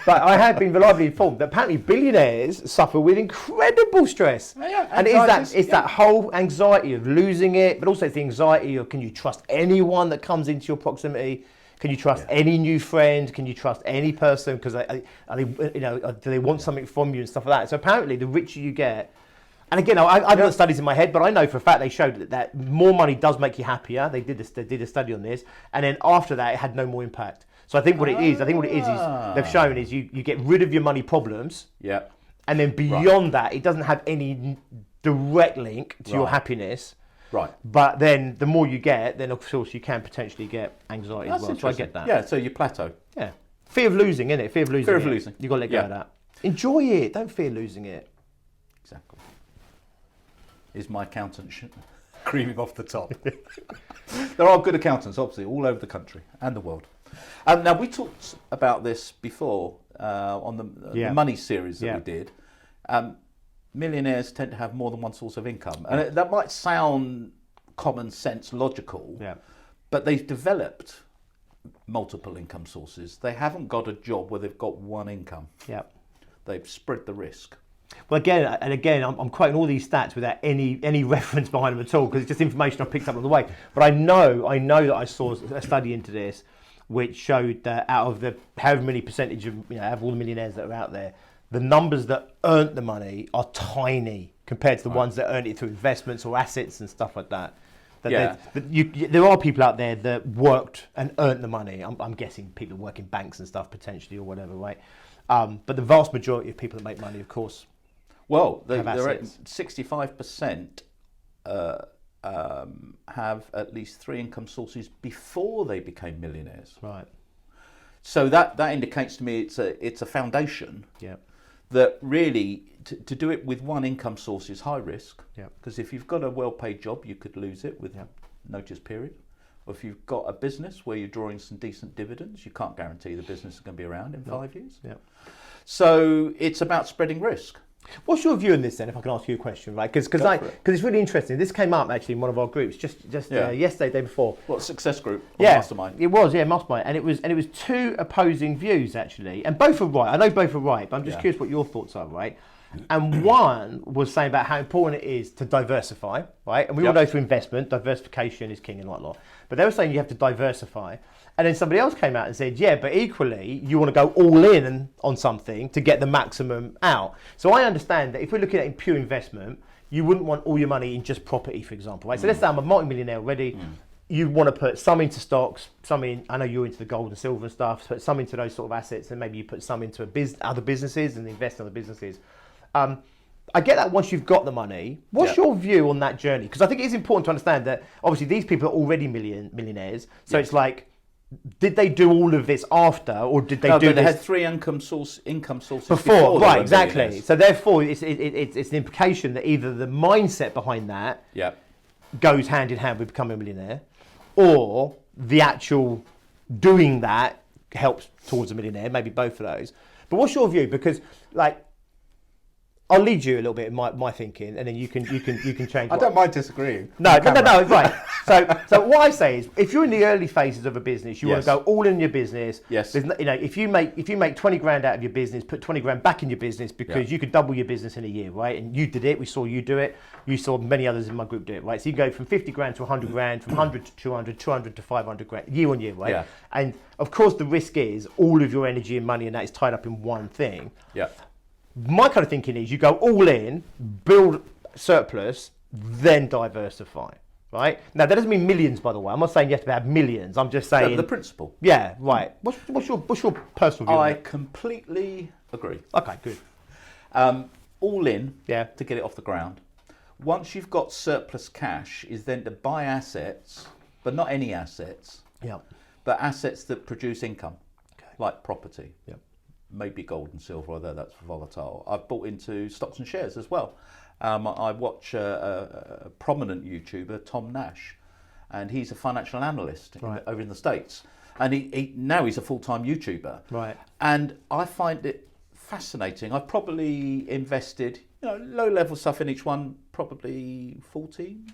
But I have been reliably informed that apparently billionaires suffer with incredible stress. Yeah, and it's that whole anxiety of losing it, but also it's the anxiety of, can you trust anyone that comes into your proximity? Can you trust any new friend? Can you trust any person? Because do they want something from you and stuff like that? So apparently, the richer you get. And again, I've done studies in my head, but I know for a fact they showed that more money does make you happier. They did a study on this, and then after that, it had no more impact. So I think what it is they've shown is you get rid of your money problems, and then beyond that, it doesn't have any direct link to your happiness. Right. But then the more you get, then of course you can potentially get anxiety as well. So I get that. Yeah. So you plateau. Yeah. Fear of losing, innit? Fear of losing. You've got to let go of that. Enjoy it. Don't fear losing it. Exactly. Is my accountant creaming off the top? There are good accountants, obviously, all over the country and the world. Now, we talked about this before on the money series that we did. Millionaires tend to have more than one source of income. And that might sound common sense, logical, but they've developed multiple income sources. They haven't got a job where they've got one income. They've spread the risk. Well, again, I'm quoting all these stats without any reference behind them at all, because it's just information I picked up on the way. But I know that I saw a study into this, which showed that out of the however many percentage of of all the millionaires that are out there, the numbers that earned the money are tiny compared to the ones that earned it through investments or assets and stuff like that. There are people out there that worked and earned the money. I'm guessing people work in banks and stuff potentially or whatever, right? But the vast majority of people that make money, of course, they're at 65% have at least 3 income sources before they became millionaires. Right. So that indicates to me it's a foundation. Yeah. That really to do it with one income source is high risk. Yeah. Because if you've got a well-paid job, you could lose it with notice period. Or if you've got a business where you're drawing some decent dividends, you can't guarantee the business is going to be around in 5 years. Yeah. So it's about spreading risk. What's your view on this then, if I can ask you a question, right? Because it's really interesting. This came up actually in one of our groups just yesterday, day before. What, Success Group? Yeah, Mastermind? It was, Mastermind. And it was 2 opposing views actually. And both are right. I know both are right, but I'm just curious what your thoughts are, right? And one was saying about how important it is to diversify, right? And we all know through investment, diversification is king and lot. But they were saying you have to diversify. And then somebody else came out and said, yeah, but equally, you want to go all in on something to get the maximum out. So I understand that if we're looking at in pure investment, you wouldn't want all your money in just property, for example, right? So let's say I'm a multi-millionaire already. You want to put some into stocks, some in, I know you're into the gold and silver and stuff, put some into those sort of assets, and maybe you put some into other businesses and invest in other businesses. I get that once you've got the money. What's your view on that journey? Because I think it is important to understand that obviously these people are already millionaires. So it's like, did they do all of this after, or did they do this? They had 3 income sources before right, exactly. So therefore, it's an implication that either the mindset behind that goes hand in hand with becoming a millionaire, or the actual doing that helps towards a millionaire. Maybe both of those. But what's your view? Because I'll lead you a little bit in my thinking, and then you can change. I don't mind disagreeing. No, right. So what I say is, if you're in the early phases of a business, you want to go all in your business. Yes. If you make 20 grand out of your business, put 20 grand back in your business, because you could double your business in a year, right? And you did it. We saw you do it. You saw many others in my group do it, right? So you go from 50 grand to 100 grand, from 100 to 200, 200 to 500 grand, year on year, right? Yeah. And of course, the risk is all of your energy and money and that is tied up in one thing. Yeah. My kind of thinking is you go all in, build surplus, then diversify, right? Now, that doesn't mean millions, by the way. I'm not saying you have to have millions. I'm just saying... the principle. Yeah, right. What's your personal view on I that? completely agree. Okay, good. All in to get it off the ground. Once you've got surplus cash, is then to buy assets, but not any assets, but assets that produce income, like property. Yeah. Maybe gold and silver, although that's volatile. I've bought into stocks and shares as well. I watch a prominent YouTuber, Tom Nash, and he's a financial analyst over in the States. And he now he's a full-time YouTuber. Right. And I find it fascinating. I've probably invested, low-level stuff in each one, probably 15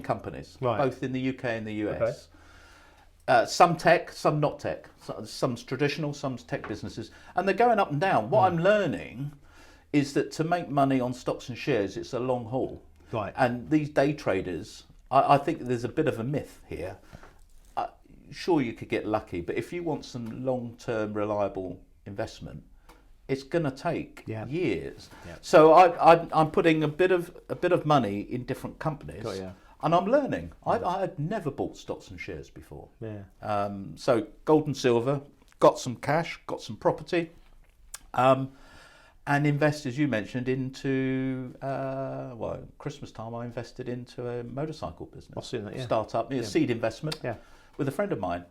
companies, both in the UK and the US. Okay. Some tech, some not tech. Some's traditional, some's tech businesses. And they're going up and down. What I'm learning is that to make money on stocks and shares, it's a long haul. Right. And these day traders, I think there's a bit of a myth here. Sure, you could get lucky, but if you want some long-term reliable investment, it's going to take years. Yeah. So I'm putting a bit of money in different companies. And I'm learning. I had never bought stocks and shares before. Yeah. So gold and silver, got some cash, got some property, and invest, as you mentioned, into Christmas time. I invested into a motorcycle business. I've seen that. Yeah. Startup, seed investment. Yeah. With a friend of mine.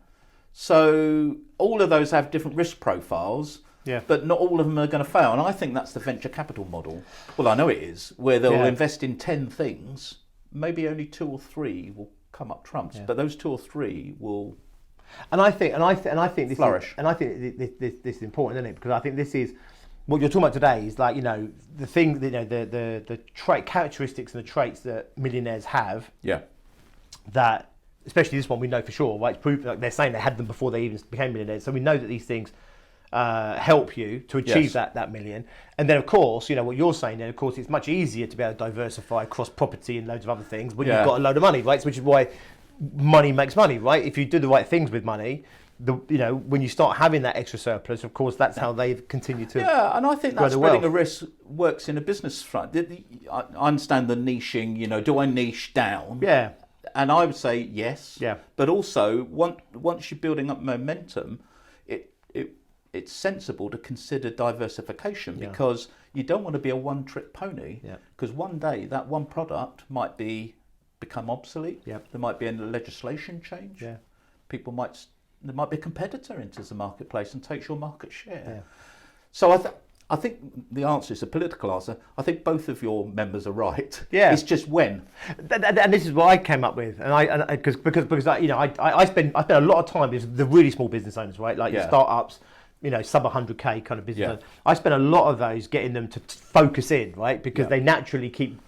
So all of those have different risk profiles. Yeah. But not all of them are going to fail. And I think that's the venture capital model. Well, I know it is, where they'll invest in 10 things. Maybe only 2 or 3 will come up trumps, but those 2 or 3 will. And I think this flourish. This is important, isn't it? Because I think this is what you're talking about today. Is like the thing, the trait characteristics and the traits that millionaires have. Yeah. That especially this one we know for sure. Right? It's proof. Like they're saying they had them before they even became millionaires. So we know that these things help you to achieve that million. And then, of course, what you're saying then, of course, it's much easier to be able to diversify across property and loads of other things when you've got a load of money, right? So, which is why money makes money, right? If you do the right things with money, when you start having that extra surplus, of course, that's how they continue to. Yeah, and I think that spreading a risk works in a business front. I understand the niching. Do I niche down? Yeah. And I would say yes. Yeah. But also, once you're building up momentum, it's sensible to consider diversification because you don't want to be a one-trick pony. Because one day that one product might become obsolete. There might be a legislation change. There might be a competitor enters the marketplace and takes your market share. So I think the answer is a political answer. I think both of your members are right. It's just when. And this is what I came up with, because I spend a lot of time with the really small business owners, right? Like your startups, sub 100k kind of business owners. I spend a lot of those getting them to focus in, right? Because they naturally keep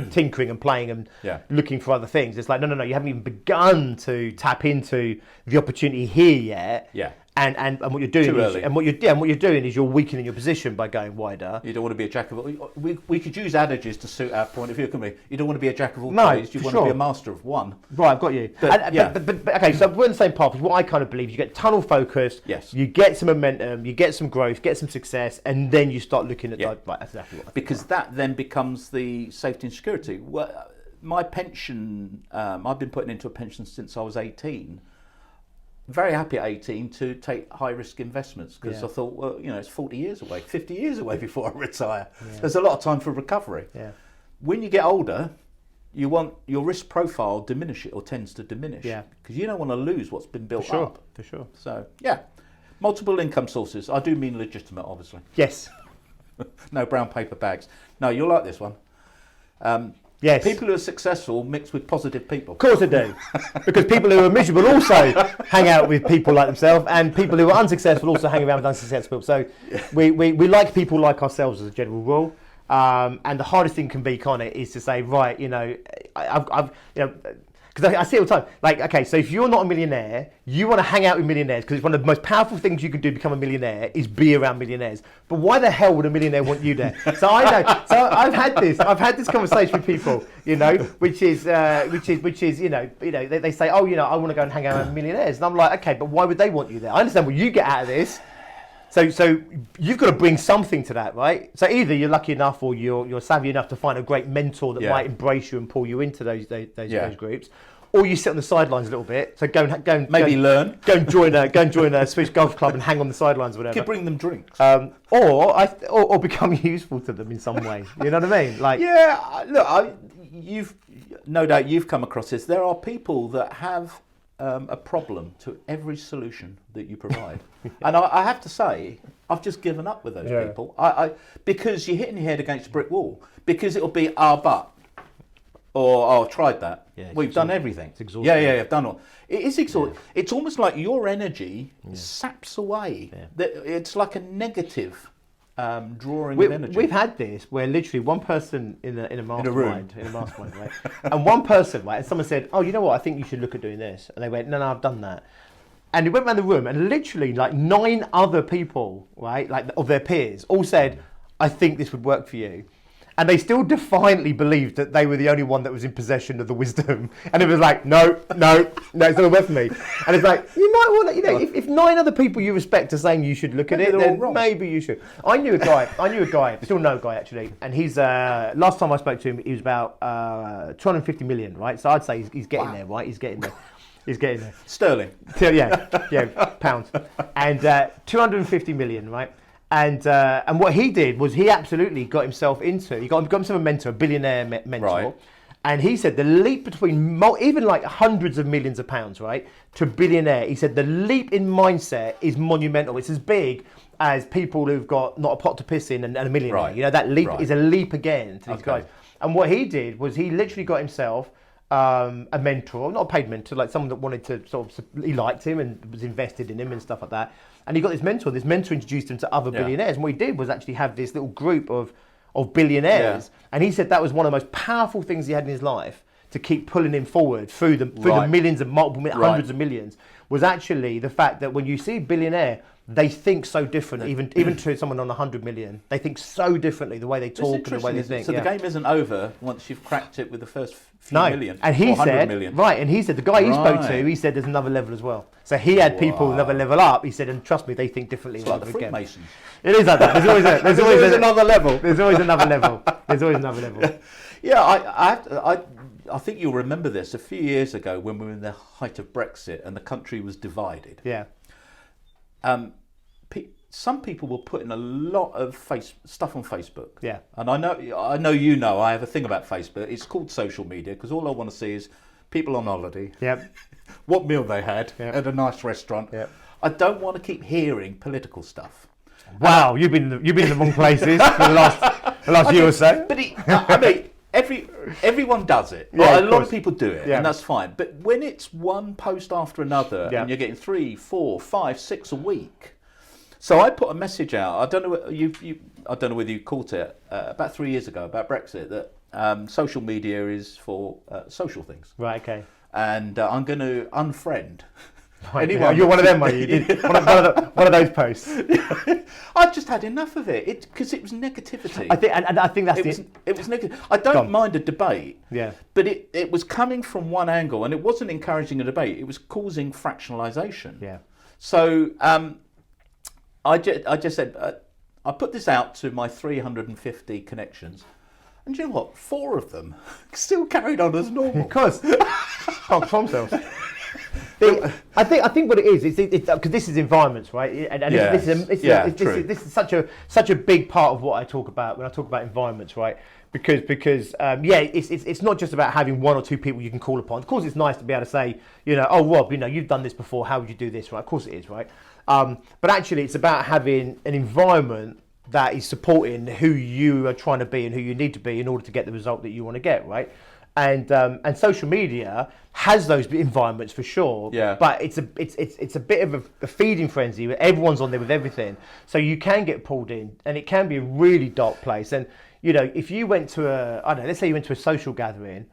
tinkering and playing and looking for other things. It's like, no, you haven't even begun to tap into the opportunity here yet. And what you're doing is you're weakening your position by going wider. You don't want to be a jack of all. We could use adages to suit our point of view, couldn't we? You don't want to be a jack of all trades. You want to be a master of one. Right, I've got you. But okay, so we're in the same path. What I kind of believe, you get tunnel focused. Yes. You get some momentum, you get some growth, get some success, and then you start looking at right. That's exactly what I think. Because that then becomes the safety and security. Well, my pension, I've been putting into a pension since I was 18. Very happy at 18 to take high risk investments because I thought, well, it's 40 years away, 50 years away before I retire. There's a lot of time for recovery. When you get older, you want your risk profile tends to diminish because you don't want to lose what's been built up. For sure. So multiple income sources. I do mean legitimate, obviously. Yes. No brown paper bags. No, you'll like this one. Yes. People who are successful mix with positive people. Of course I do. Because people who are miserable also hang out with people like themselves, and people who are unsuccessful also hang around with unsuccessful people. So we like people like ourselves as a general rule. And the hardest thing can be is to say, right, because I see it all the time. Like, okay, so if you're not a millionaire, you want to hang out with millionaires because it's one of the most powerful things you can do to become a millionaire is be around millionaires. But why the hell would a millionaire want you there? So I know. So I've had this conversation with people, which is they say, oh, I want to go and hang out with millionaires, and I'm like, okay, but why would they want you there? I understand what you get out of this. So you've got to bring something to that, right? So either you're lucky enough or you're savvy enough to find a great mentor that might embrace you and pull you into those groups, or you sit on the sidelines a little bit. So go and join a Swiss golf club and hang on the sidelines or whatever. You could bring them drinks, or become useful to them in some way. You know what I mean? Like you've no doubt you've come across this. There are people that have a problem to every solution that you provide. And I have to say, I've just given up with those people. Because you're hitting your head against a brick wall. Because it'll be, but. Or, I've tried that. We've done everything. It's exhausting. I've done all. It is exhausting. It's almost like your energy saps away. It's like a negative drawing of energy. We've had this where literally one person in a mastermind, right? And one person, right, and someone said, oh, you know what, I think you should look at doing this. And they went, no, I've done that. And he went around the room and literally like 9 other people, right, like of their peers, all said, I think this would work for you. And they still defiantly believed that they were the only one that was in possession of the wisdom. And it was like, no, it's not going to work for me. And it's like, you might want to, if 9 other people you respect are saying you should look at it, then maybe you should. I knew a guy, still know a guy actually. And he's, last time I spoke to him, he was about 250 million, right? So I'd say he's getting there, right? He's getting there. Sterling. Pounds. And 250 million, right? And what he did was he absolutely got himself a mentor, a billionaire mentor. Right. And he said the leap between even like hundreds of millions of pounds, right, to billionaire, he said the leap in mindset is monumental. It's as big as people who've got not a pot to piss in and a millionaire. Right. That leap is a leap again to these guys. And what he did was he literally got himself a mentor, not a paid mentor, like someone that wanted to he liked him and was invested in him and stuff like that. And he got this mentor. This mentor introduced him to other billionaires. And what he did was actually have this little group of billionaires. Yeah. And he said that was one of the most powerful things he had in his life to keep pulling him forward through the millions and hundreds of millions, was actually the fact that when you see a billionaire, they think so different, even to someone on 100 million. They think so differently, the way they talk and the way they think. So the game isn't over once you've cracked it with the first few million. And he said, the guy he spoke to, he said there's another level as well. So he had people another level up. He said, and trust me, they think differently. It's like the Freemasons. It is like that. There's always another level. There's always another level. There's always another level. Yeah, I think you'll remember this a few years ago when we were in the height of Brexit and the country was divided. Yeah. Some people were putting a lot of stuff on Facebook. Yeah. And I know I have a thing about Facebook. It's called social media because all I want to see is people on holiday. Yep. What meal they had at a nice restaurant. Yep. I don't want to keep hearing political stuff. Wow, you've been in the wrong places for the last year or so. But I mean, everyone does it. Yeah, a lot of people do it, yeah. and that's fine. But when it's one post after another, Yeah. and you're getting 3, 4, 5, 6 a week. So I put a message out. I don't know whether you caught it about 3 years ago about Brexit that social media is for social things. Right. Okay. And I'm going to unfriend. Anyone. Oh, you're one of them, are you? You did one of those posts. I just had enough of it because it was negativity. I think that's it was negative. I don't mind a debate, but it was coming from one angle, and it wasn't encouraging a debate. It was causing fractionalisation. Yeah. So I just said I put this out to my 350 connections, and do you know what? 4 of them still carried on as normal. Of course. Can't control themselves. I think what it is because this is environments, right? And this is such a big part of what I talk about when I talk about environments, right? Because it's not just about having 1 or 2 people you can call upon. Of course, it's nice to be able to say, oh Rob, you've done this before. How would you do this, right? Of course it is, right? But actually, it's about having an environment that is supporting who you are trying to be and who you need to be in order to get the result that you want to get, right? And social media has those environments for sure. Yeah. But it's a bit of a feeding frenzy where everyone's on there with everything. So you can get pulled in, and it can be a really dark place. And if you went to let's say you went to a social gathering,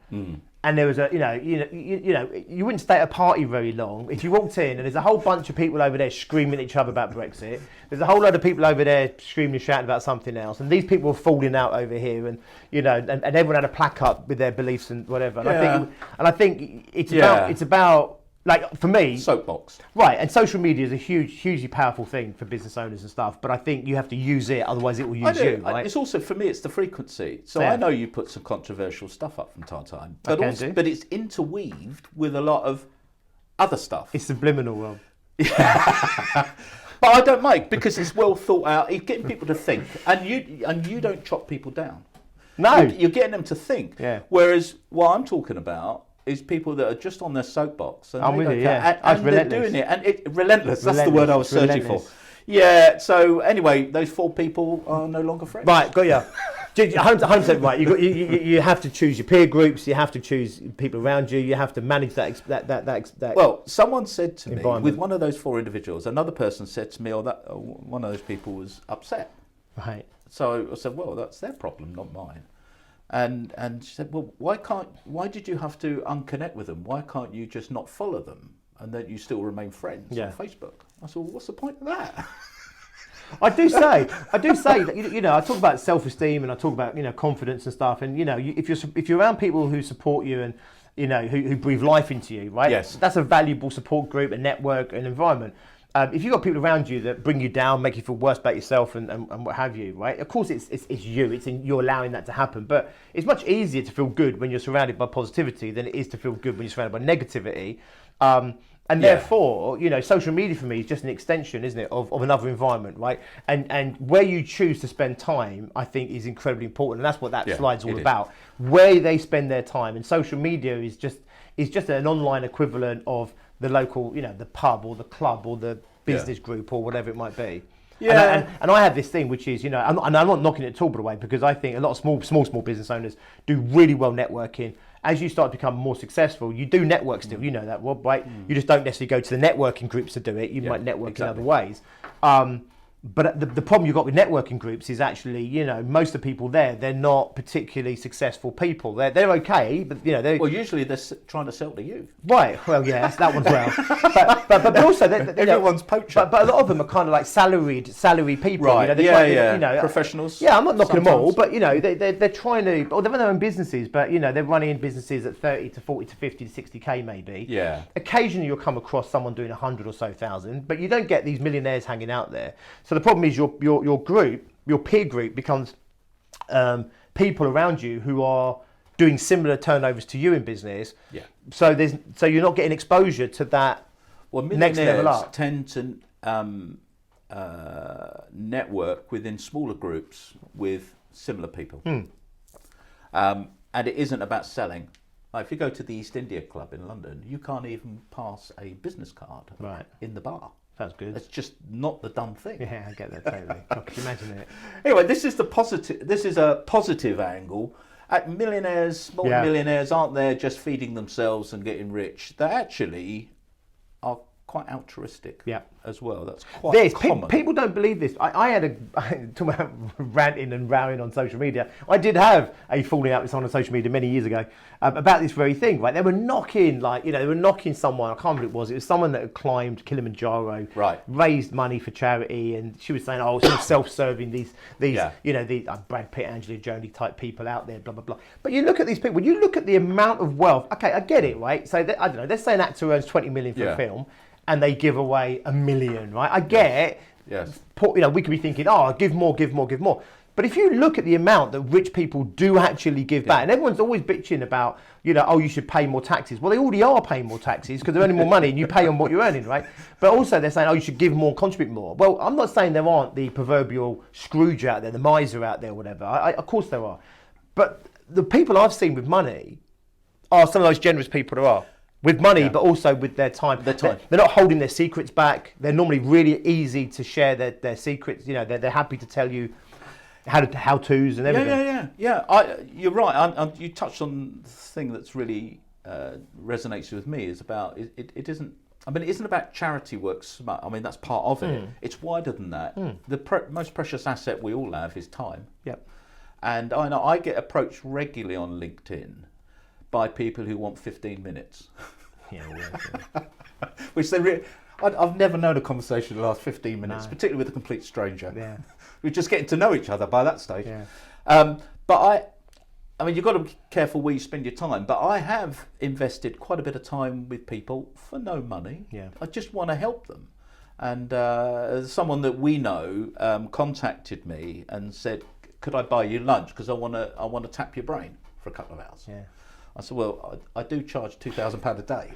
and there was you wouldn't stay at a party very long if you walked in and there's a whole bunch of people over there screaming at each other about Brexit. There's a whole load of people over there screaming and shouting about something else, and these people were falling out over here, and and everyone had a plaque up with their beliefs and whatever. And I think it's about like for me, soapbox, right? And social media is a hugely powerful thing for business owners and stuff. But I think you have to use it, otherwise it will use you. Right? It's also for me, it's the frequency. So I know you put some controversial stuff up from time to time, but it's interweaved with a lot of other stuff. It's subliminal, Rob. But I don't mind because it's well thought out. It's getting people to think, and you don't chop people down. No, you're getting them to think. Yeah. Whereas what I'm talking about is people that are just on their soapbox and, and they're doing it, and relentless. That's the word I was searching for. Yeah. So anyway, those 4 people are no longer friends. Right, got you. 100% right. You have to choose your peer groups. You have to choose people around you. You have to manage that. Well, someone said to me with one of those 4 individuals. Another person said to me, one of those people was upset. Right. So I said, well, that's their problem, not mine. And she said, well, why did you have to unconnect with them? Why can't you just not follow them and then you still remain friends on Facebook? I said, well, what's the point of that? I do say that I talk about self-esteem and I talk about confidence and stuff, and if you're around people who support you and who breathe life into you, right? Yes. That's a valuable support group, a network, an environment. If you've got people around you that bring you down, make you feel worse about yourself and what have you, right? Of course, it's you. You're allowing that to happen. But it's much easier to feel good when you're surrounded by positivity than it is to feel good when you're surrounded by negativity. Therefore, social media for me is just an extension, isn't it, of another environment, right? And where you choose to spend time, I think, is incredibly important. And that's what that slide's all about. Where they spend their time. And social media is just an online equivalent of the local, the pub or the club or the business group or whatever it might be. Yeah. And I have this thing which is, and I'm not knocking it at all, by the way, because I think a lot of small business owners do really well networking. As you start to become more successful, you do network still. You know that, Rob, right? You just don't necessarily go to the networking groups to do it. You might network in other ways. But the problem you've got with networking groups is actually, most of the people there, they're not particularly successful people. They're okay, but they're... Well, usually they're trying to sell to you. Right, well, yeah, that's that one's well. But also... Everyone's poacher. But a lot of them are kind of like salaried people. Right, professionals. Yeah, I'm not knocking sometimes. them all, but, they're trying to... Or they run their own businesses, but, they're running businesses at 30 to 40 to 50 to 60K maybe. Yeah. Occasionally you'll come across someone doing 100 or so thousand, but you don't get these millionaires hanging out there. So the problem is your group, your peer group becomes people around you who are doing similar turnovers to you in business. Yeah. So you're not getting exposure to that next level Millionaires up. tend to network within smaller groups with similar people. And it isn't about selling. Like if you go to the East India Club in London, you can't even pass a business card in the bar. Sounds good. It's just not the done thing. Yeah, I get that totally. I can imagine it. Anyway, this is a positive angle. Multi-millionaires aren't there just feeding themselves and getting rich. They actually are quite altruistic as well. That's quite common. People don't believe this. I had talking about ranting and rowing on social media. I did have a falling out with someone on social media many years ago about this very thing. Right, they were knocking someone. I can't remember who it was. It was someone that had climbed Kilimanjaro, raised money for charity, and she was saying, "Oh, it's all self-serving. These Brad Pitt, Angelina Jolie type people out there, blah blah blah." But you look at these people. When you look at the amount of wealth. Okay, I get it, right? So I don't know. Let's say an actor earns 20 million for a film, and they give away $1 million, right? I get. Yes. We could be thinking, give more. But if you look at the amount that rich people do actually give back, and everyone's always bitching about, you should pay more taxes. Well, they already are paying more taxes because they're earning more money and you pay on what you're earning, right? But also they're saying, you should give more, contribute more. Well, I'm not saying there aren't the proverbial Scrooge out there, the miser out there, whatever. Of course there are. But the people I've seen with money are some of those generous people there are. With money, but also with their time. They're not holding their secrets back. They're normally really easy to share their secrets. They're happy to tell you how-tos and everything. Yeah. You're right. You touched on the thing that's really resonates with me is about it isn't. I mean, it isn't about charity work. I mean, that's part of it. It's wider than that. The most precious asset we all have is time. Yep. And I know I get approached regularly on LinkedIn by people who want 15 minutes. Which I've never known a conversation last 15 minutes, particularly with a complete stranger. Yeah. We're just getting to know each other by that stage. Yeah. But I mean, you've got to be careful where you spend your time. But I have invested quite a bit of time with people for no money. Yeah. I just want to help them. And someone that we know contacted me and said, "Could I buy you lunch? Because I want to tap your brain for a couple of hours." Yeah. I said, "Well, I do charge £2,000 a day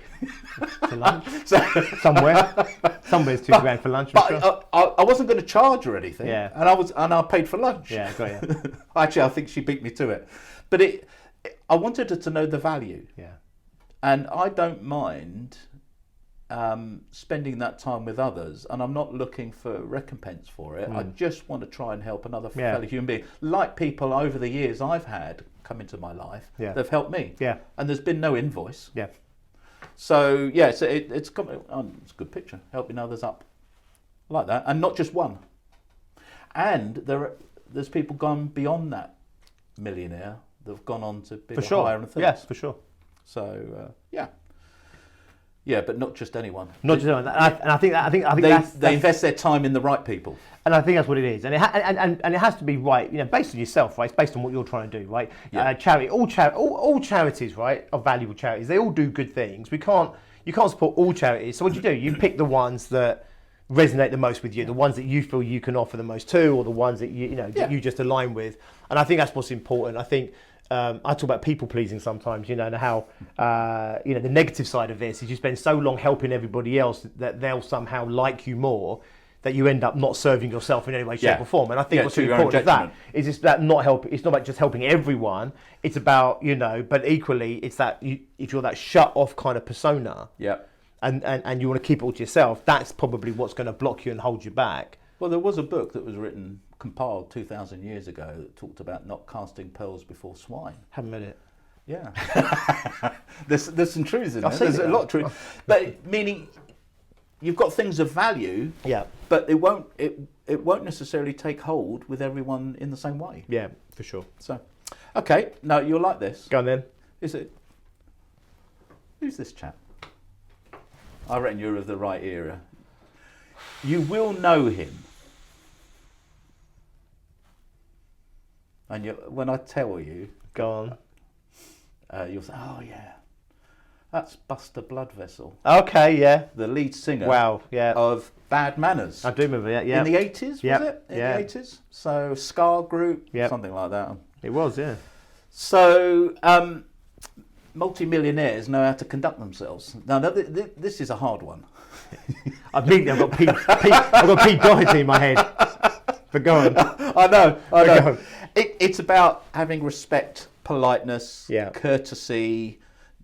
for lunch. Somewhere's £2,000 for lunch." But I wasn't going to charge her anything. Yeah. And I paid for lunch. Yeah, got you. Actually, I think she beat me to it. But I wanted her to know the value. Yeah. And I don't mind spending that time with others, and I'm not looking for recompense for it. I just want to try and help another fellow human being, like people over the years I've had come into my life. They've helped me. Yeah. And there's been no invoice. Yeah. So it's a good picture, helping others up like that, and not just one. And there's people gone beyond that millionaire that have gone on to bigger, higher and things. Yes, for sure. So yeah, but not just anyone. Not just anyone. And I think they invest their time in the right people. And I think that's what it is. And it has to be right, based on yourself, right? It's based on what you're trying to do, right? Yeah. Charity, all charities, right, are valuable charities. They all do good things. You can't support all charities. So what do? You pick the ones that resonate the most with you, the ones that you feel you can offer the most to, or the ones that that you just align with. And I think that's what's important. I think I talk about people pleasing sometimes, and how the negative side of this is you spend so long helping everybody else that they'll somehow like you more, that you end up not serving yourself in any way, shape or form. And I think what's really important is that is just that it's not about just helping everyone. It's about but equally it's that if you're that shut off kind of persona, and you want to keep it all to yourself, that's probably what's going to block you and hold you back. Well, there was a book that was compiled 2,000 years ago that talked about not casting pearls before swine. Haven't read it. Yeah. there's some truths in there. There's a lot of truth. But meaning, you've got things of value, Yeah. but it won't necessarily take hold with everyone in the same way. Yeah, for sure. So, okay, no, you'll like this. Go on then. Is it? Who's this chap? I reckon you're of the right era. You will know him. And when I tell you, Go on. you'll say, oh yeah, that's Buster Bloodvessel, Okay, yeah. the lead singer Wow, yeah. of Bad Manners. I do remember that, yeah. In the 80s, Yep, was it? In yeah. the 80s? So, Scar Group, Yep. something like that. It was, yeah. So, multi-millionaires know how to conduct themselves. Now, this is a hard one. I've got Pete Doherty in my head. But go on. I know. Go on. It's about having respect, politeness, Yeah. courtesy,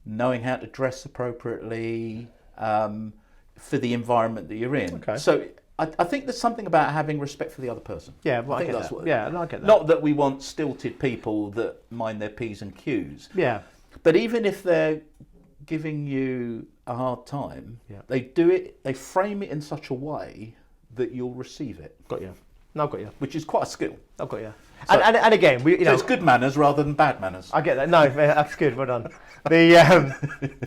knowing how to dress appropriately for the environment that you're in. Okay. So I think there's something about having respect for the other person. Yeah, well, I think get that's that. what. Yeah, I get that. Not that we want stilted people that mind their P's and Q's. Yeah. But even if they're giving you a hard time, Yeah. they frame it in such a way that you'll receive it, Got you. No, I've got you. which is quite a skill. I've got you. So- And again, So it's good manners rather than bad manners. I get that. No, that's good. Well done. But yeah,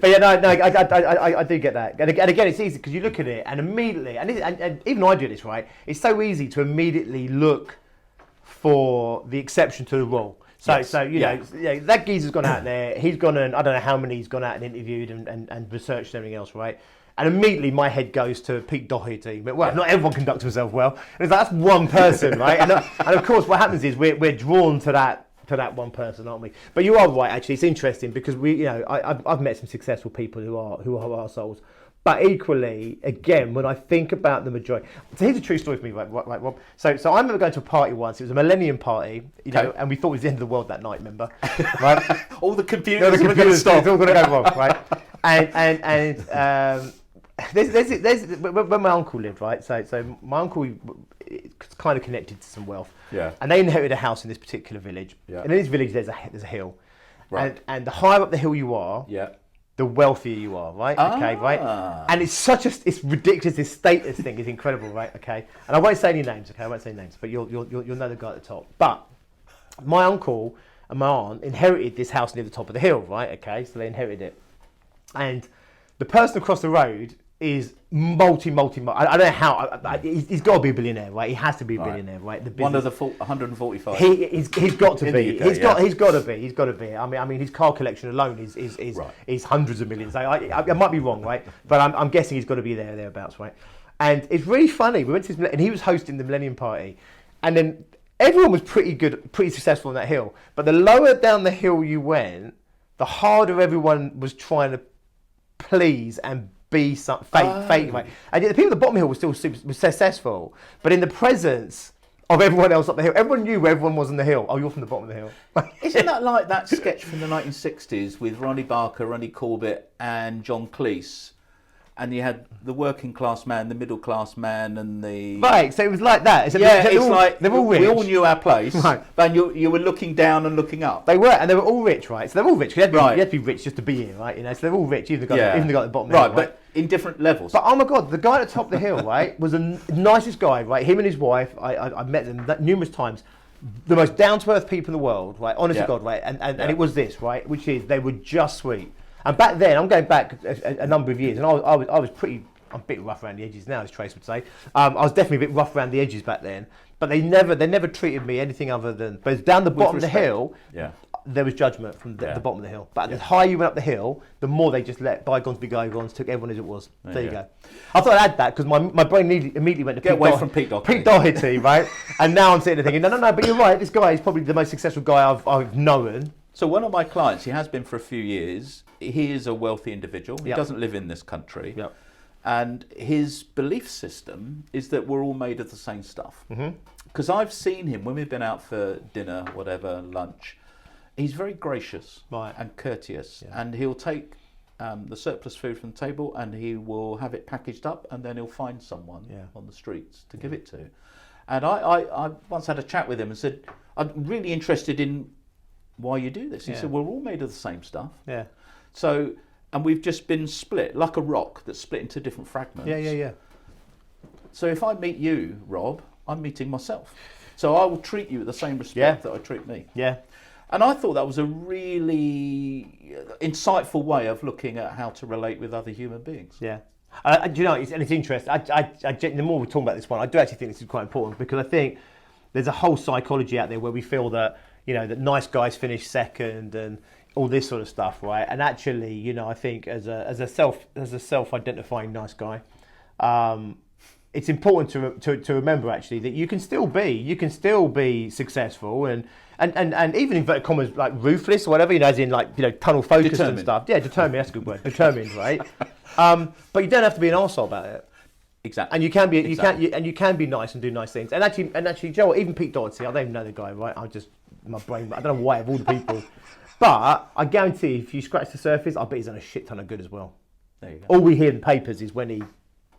no, I do get that. And again, it's easy because you look at it and immediately, and even I do this, right? It's so easy to immediately look for the exception to the rule. So, Yes. so you know, that geezer's gone out there. He's gone and I don't know how many he's gone out and interviewed and researched and everything else, right? And immediately my head goes to Pete Doherty. But, well, not everyone conducts himself well. And it's like, that's one person, right? And of course, what happens is we're drawn to that one person, aren't we? But you are right. Actually, it's interesting because I've met some successful people who are arseholes. But equally, again, when I think about the majority, so here's a true story for me, right, Rob? So I remember going to a party once. It was a Millennium party, Okay. and we thought it was the end of the world that night. Remember, right? All the computers, The were going to computers, stop. it's all going to go wrong, right? And there's when my uncle lived, right? So my uncle kind of connected to some wealth, Yeah. and they inherited a house in this particular village. Yeah. And in this village, there's a hill, Right. and the higher up the hill you are, Yeah. the wealthier you are, right? Okay, right? And it's it's ridiculous. This status thing is incredible, right? Okay, and I won't say any names. Okay, I won't say any names, but you'll know the guy at the top. But my uncle and my aunt inherited this house near the top of the hill, right? Okay, so they inherited it, and the person across the road is multi. I don't know how. He's got to be a billionaire, right? He has to be a billionaire, right? The One of the 145. He's got to In be. the UK, He's got to be. I mean, his car collection alone is hundreds of millions. I might be wrong, right? But I'm guessing he's got to be thereabouts, right? And it's really funny. We went to and he was hosting the Millennium Party, and then everyone was pretty good, pretty successful on that hill. But the lower down the hill you went, the harder everyone was trying to please and be some fake, right? And yet the people at the bottom of the hill were still super successful, but in the presence of everyone else up the hill, everyone knew where everyone was on the hill. Oh, you're from the bottom of the hill. Isn't that like that sketch from the 1960s with Ronnie Barker, Ronnie Corbett, and John Cleese? And you had the working class man, the middle class man, and the Right, so it was like that. they're all rich. we all knew our place, Right. but you were looking down and looking up. They were, and they were all rich, right? So they're all rich. 'Cause you Right. had to be rich just to be here, right? You know, so they're all rich. Even the guy at the bottom of the Right, hill, but in different levels. But oh my God, the guy at the top of the hill, right, was the nicest guy, right? Him and his wife, I've met them numerous times. The most down-to-earth people in the world, right? Honest to God, right? And it was this, right? Which is they were just sweet. And back then, I'm going back a number of years, and I was pretty. I'm a bit rough around the edges now, as Trace would say. I was definitely a bit rough around the edges back then. But they never treated me anything other than. But down the bottom of the hill, there was judgment from the bottom of the hill. But the higher you went up the hill, the more they just let bygones be bygones, took everyone as it was. There you go. I thought I'd add that because my brain immediately went to Pete Doherty. Pete Doherty, right? And now I'm sitting there thinking, no, but you're right. This guy is probably the most successful guy I've known. So one of my clients, he has been for a few years. He is a wealthy individual. He Yep. doesn't live in this country. Yep. And his belief system is that we're all made of the same stuff. Because I've seen him when we've been out for dinner, whatever, lunch. He's very gracious and courteous, and he'll take the surplus food from the table and he will have it packaged up, and then he'll find someone on the streets to give it to. And I once had a chat with him and said, I'm really interested in why you do this. He said, we're all made of the same stuff. Yeah. So and we've just been split, like a rock that's split into different fragments. Yeah. So if I meet you, Rob, I'm meeting myself. So I will treat you with the same respect that I treat me. Yeah. And I thought that was a really insightful way of looking at how to relate with other human beings. Yeah. Do you know, it's interesting. The more we talk about this one, I do actually think this is quite important, because I think there's a whole psychology out there where we feel that, that nice guys finish second and all this sort of stuff, right? And actually, I think as a self-identifying nice guy, it's important to remember actually that you can still be successful and even inverted commas like ruthless or whatever, as in tunnel focused and stuff. Yeah, determined. That's a good word. Determined, right? But you don't have to be an arsehole about it. Exactly. And you can be you can be nice and do nice things. And actually, you know what? Even Pete Doherty, I don't even know the guy, right? My brain, I don't know why of all the people, but I guarantee if you scratch the surface, I bet he's done a shit ton of good as well. There you go. All we hear in papers is when he.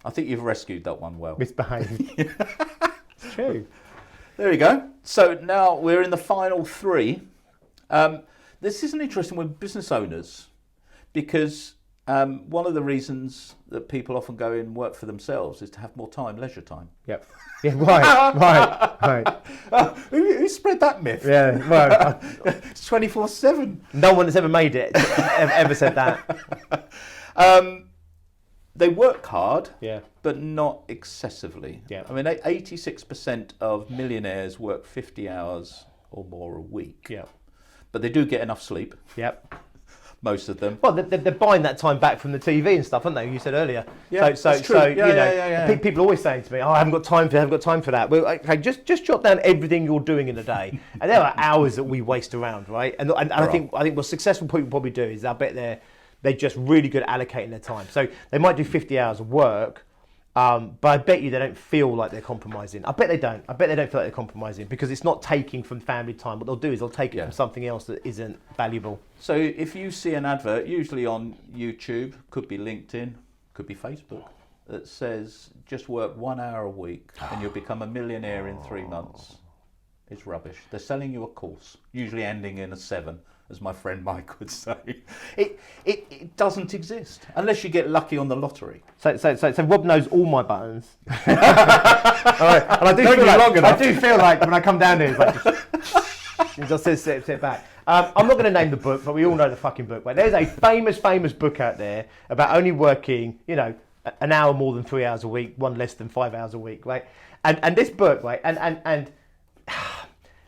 I think you've rescued that one well. Misbehaved. It's true. There you go. So now we're in the final three. This is an interesting one with business owners, because one of the reasons that people often go in and work for themselves is to have more time, leisure time. Yep. Yeah, right. Who spread that myth? Yeah, right. It's 24/7. No one that's ever made it ever said that. They work hard, but not excessively. Yeah. I mean, 86% of millionaires work 50 hours or more a week. Yeah. But they do get enough sleep. Yep. Most of them. Well, they're buying that time back from the TV and stuff, aren't they? You said earlier. Yeah, that's true. People are always saying to me, "Oh, I haven't got time for that." Well, okay, just jot down everything you're doing in a day, and there are hours that we waste around, right? And I think what successful people probably do is I bet they're just really good at allocating their time. So they might do 50 hours of work, but I bet you they don't feel like they're compromising. I bet they don't. I bet they don't feel like they're compromising because it's not taking from family time. What they'll do is they'll take it from something else that isn't valuable. So if you see an advert, usually on YouTube, could be LinkedIn, could be Facebook, that says just work 1 hour a week and you'll become a millionaire in 3 months, it's rubbish. They're selling you a course, usually ending in a 7. As my friend Mike would say, it doesn't exist unless you get lucky on the lottery. So Rob knows all my buttons. All right. And I do feel like when I come down here, it's like just sit back. I'm not going to name the book, but we all know the fucking book. Right? There's a famous book out there about only working, an hour more than 3 hours a week, one less than 5 hours a week, right? And this book, right? And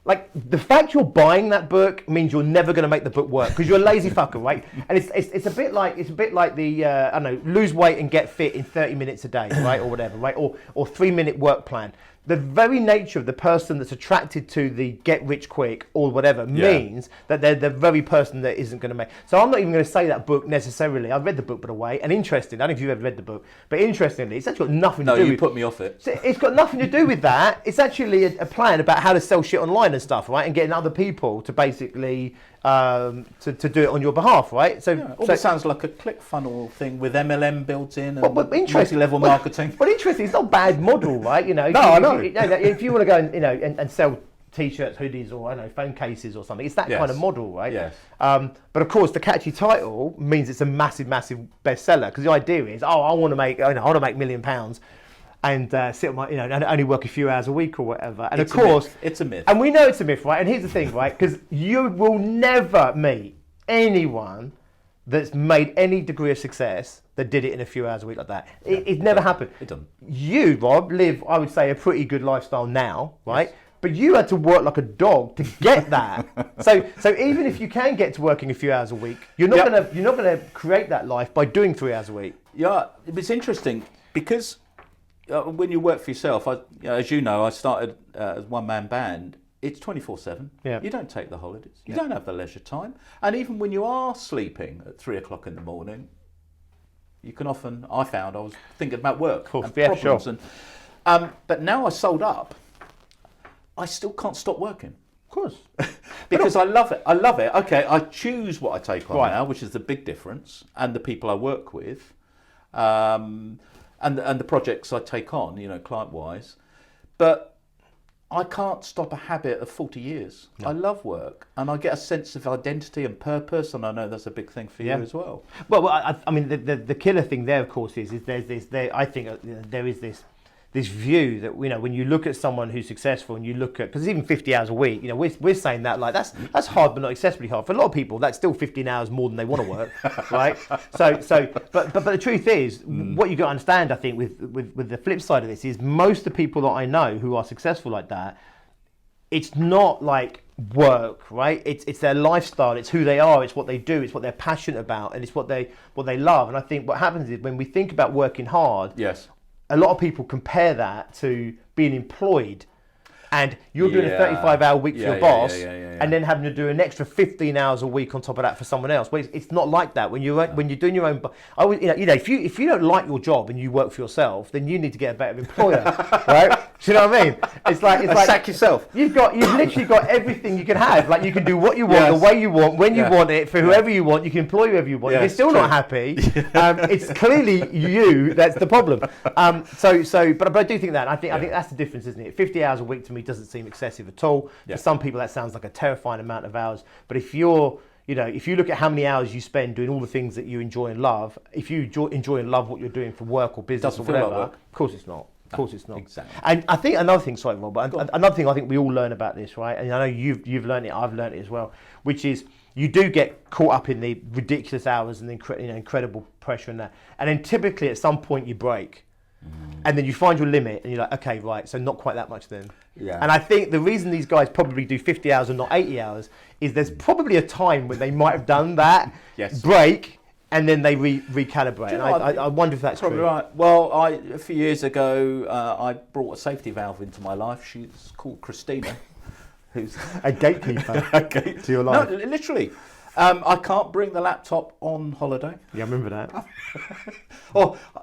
like the fact you're buying that book means you're never going to make the book work because you're a lazy fucker, right? And it's a bit like the I don't know, lose weight and get fit in 30 minutes a day, right, or whatever, right, or 3-minute work plan. The very nature of the person that's attracted to the get rich quick or whatever means that they're the very person that isn't going to make. So I'm not even going to say that book necessarily. I've read the book, by the way, and interesting. I don't know if you've ever read the book, but interestingly, it's actually got nothing to do with... No, you put me off it. It's got nothing to do with that. It's actually a plan about how to sell shit online and stuff, right? And getting other people to basically... to do it on your behalf, right? So it sounds like a ClickFunnels thing with MLM built in and multi-level marketing. But interesting, it's not a bad model, right? I know. If you want to go and sell T-shirts, hoodies, or I don't know, phone cases or something, it's that kind of model, right? Yes. But of course, the catchy title means it's a massive bestseller because the idea is, I want to make £1 million. And sit on my, and only work a few hours a week or whatever. And of course, it's a myth. And we know it's a myth, right? And here's the thing, right? Because you will never meet anyone that's made any degree of success that did it in a few hours a week like that. It never happened. It doesn't. You, Rob, live, I would say, a pretty good lifestyle now, right? Yes. But you had to work like a dog to get that. So even if you can get to working a few hours a week, you're not gonna create that life by doing 3 hours a week. Yeah, it's interesting because. When you work for yourself, as you know, I started as one-man band. It's 24/7. Yeah. You don't take the holidays. You don't have the leisure time. And even when you are sleeping at 3 o'clock in the morning, you can often. I found I was thinking about work and problems. Sure. And but now I sold up. I still can't stop working. Of course. Because I love it. Okay, I choose what I take on now, which is the big difference, and the people I work with. And the projects I take on, client-wise, but I can't stop a habit of 40 years. No. I love work, and I get a sense of identity and purpose, and I know that's a big thing for you as well. Well, I mean, the killer thing there, of course, is there's this. I think there is this view that, you know, when you look at someone who's successful and you look at, because even 50 hours a week, you know, we're saying that like that's hard but not excessively hard. For a lot of people, that's still 15 hours more than they want to work, right? But the truth is, what you got to understand, I think, with the flip side of this is most of the people that I know who are successful like that, it's not like work, right? It's their lifestyle, it's who they are, it's what they do, it's what they're passionate about, and it's what they love. And I think what happens is when we think about working hard, yes, a lot of people compare that to being employed, and you're doing a 35-hour week for your boss, and then having to do an extra 15 hours a week on top of that for someone else. Well, it's not like that. When you're doing your own, if you don't like your job and you work for yourself, then you need to get a better employer, right? Do you know what I mean? It's like sack yourself. You've literally got everything you can have. Like, you can do what you want, the way you want, when you want it, for whoever you want. You can employ whoever you want. If you're still not happy, it's clearly you that's the problem. But I do think that. I think that's the difference, isn't it? 50 hours a week to me doesn't seem excessive at all. For some people, that sounds like a terrifying amount of hours. But if you look at how many hours you spend doing all the things that you enjoy and love, if you enjoy and love what you're doing for work or business or whatever, of course it's not. Of course it's not. Exactly. And I think another thing, sorry, Rob, another thing I think we all learn about this, right? And I know you've learned it, I've learned it as well, which is you do get caught up in the ridiculous hours and the incredible pressure and that. And then typically at some point you break. And then you find your limit and you're like, okay, right, so not quite that much then. Yeah. And I think the reason these guys probably do 50 hours and not 80 hours is there's probably a time when they might have done that break, and then they recalibrate. And I wonder if that's probably true. Right. Well, a few years ago, I brought a safety valve into my life. She's called Christina, who's a gatekeeper to your life. No, literally. I can't bring the laptop on holiday. Yeah, I remember that.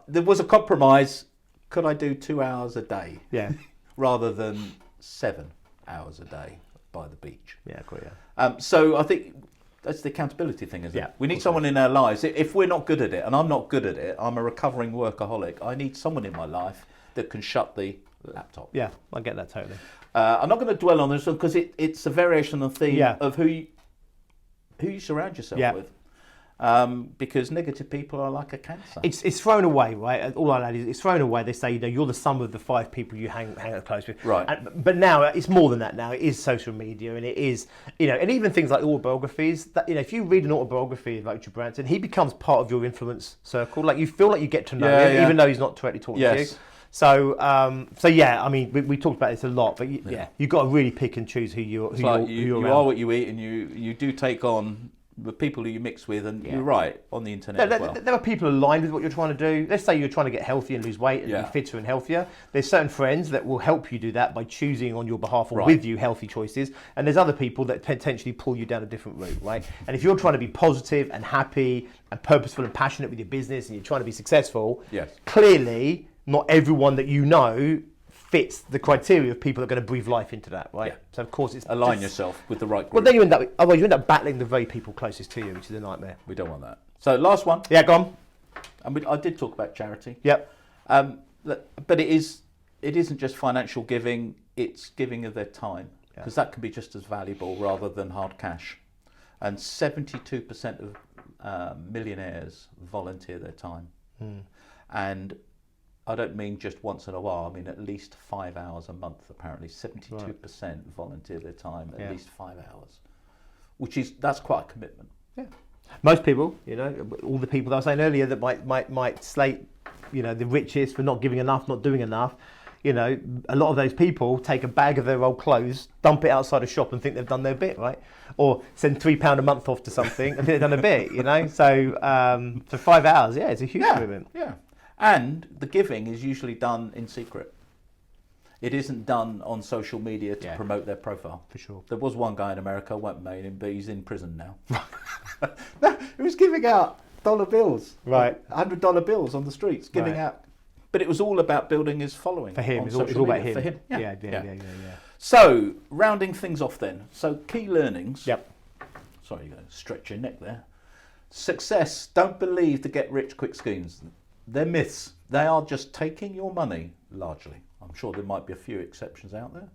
There was a compromise. Could I do 2 hours a day? Yeah. Rather than 7 hours a day by the beach. Yeah, cool, So I think that's the accountability thing, isn't it? We need someone in our lives. If we're not good at it, and I'm not good at it, I'm a recovering workaholic, I need someone in my life that can shut the laptop. Yeah, I get that totally. I'm not going to dwell on this one because it's a variation on the theme of who you surround yourself with. Because negative people are like a cancer. It's thrown away, right? All I add is it's thrown away. They say, you're the sum of the 5 people you hang out close with. Right. But now it's more than that now. It is social media, and it is, and even things like autobiographies. That, if you read an autobiography like Richard Branson, he becomes part of your influence circle. Like, you feel like you get to know him, even though he's not directly talking to you. So yeah, I mean, we talked about this a lot, but you've got to really pick and choose who you're around. You are what you eat, and you do take on the people who you mix with, and you're right, on the internet as well. There are people aligned with what you're trying to do. Let's say you're trying to get healthy and lose weight and be fitter and healthier. There's certain friends that will help you do that by choosing on your behalf or with you healthy choices. And there's other people that potentially pull you down a different route, right? And if you're trying to be positive and happy and purposeful and passionate with your business and you're trying to be successful, clearly not everyone that you know fits the criteria of people that are going to breathe life into that, right? Yeah. So of course it's align yourself with the right group. Well, then you end up battling the very people closest to you, which is a nightmare. We don't want that. So last one. Yeah, go on. And I did talk about charity. Yep. But it isn't just financial giving; it's giving of their time, because that can be just as valuable rather than hard cash. And 72% of millionaires volunteer their time, and I don't mean just once in a while. I mean at least 5 hours a month. Apparently, 72% volunteer their time at least 5 hours, that's quite a commitment. Yeah. Most people, all the people that I was saying earlier that might slate, the richest for not giving enough, not doing enough. A lot of those people take a bag of their old clothes, dump it outside a shop, and think they've done their bit, right? Or send £3 a month off to something and think they've done a bit. So for 5 hours, it's a huge commitment. Yeah. And the giving is usually done in secret. It isn't done on social media to promote their profile. For sure. There was one guy in America, I won't name him, but he's in prison now. No, he was giving out dollar bills. Right. $100 bills on the streets, giving out. But it was all about building his following. For him, it's all about him. For him. Yeah. So, rounding things off then. So, key learnings. Yep. Sorry, you're going to stretch your neck there. Success, don't believe the get rich quick schemes. They're myths. They are just taking your money, largely. I'm sure there might be a few exceptions out there.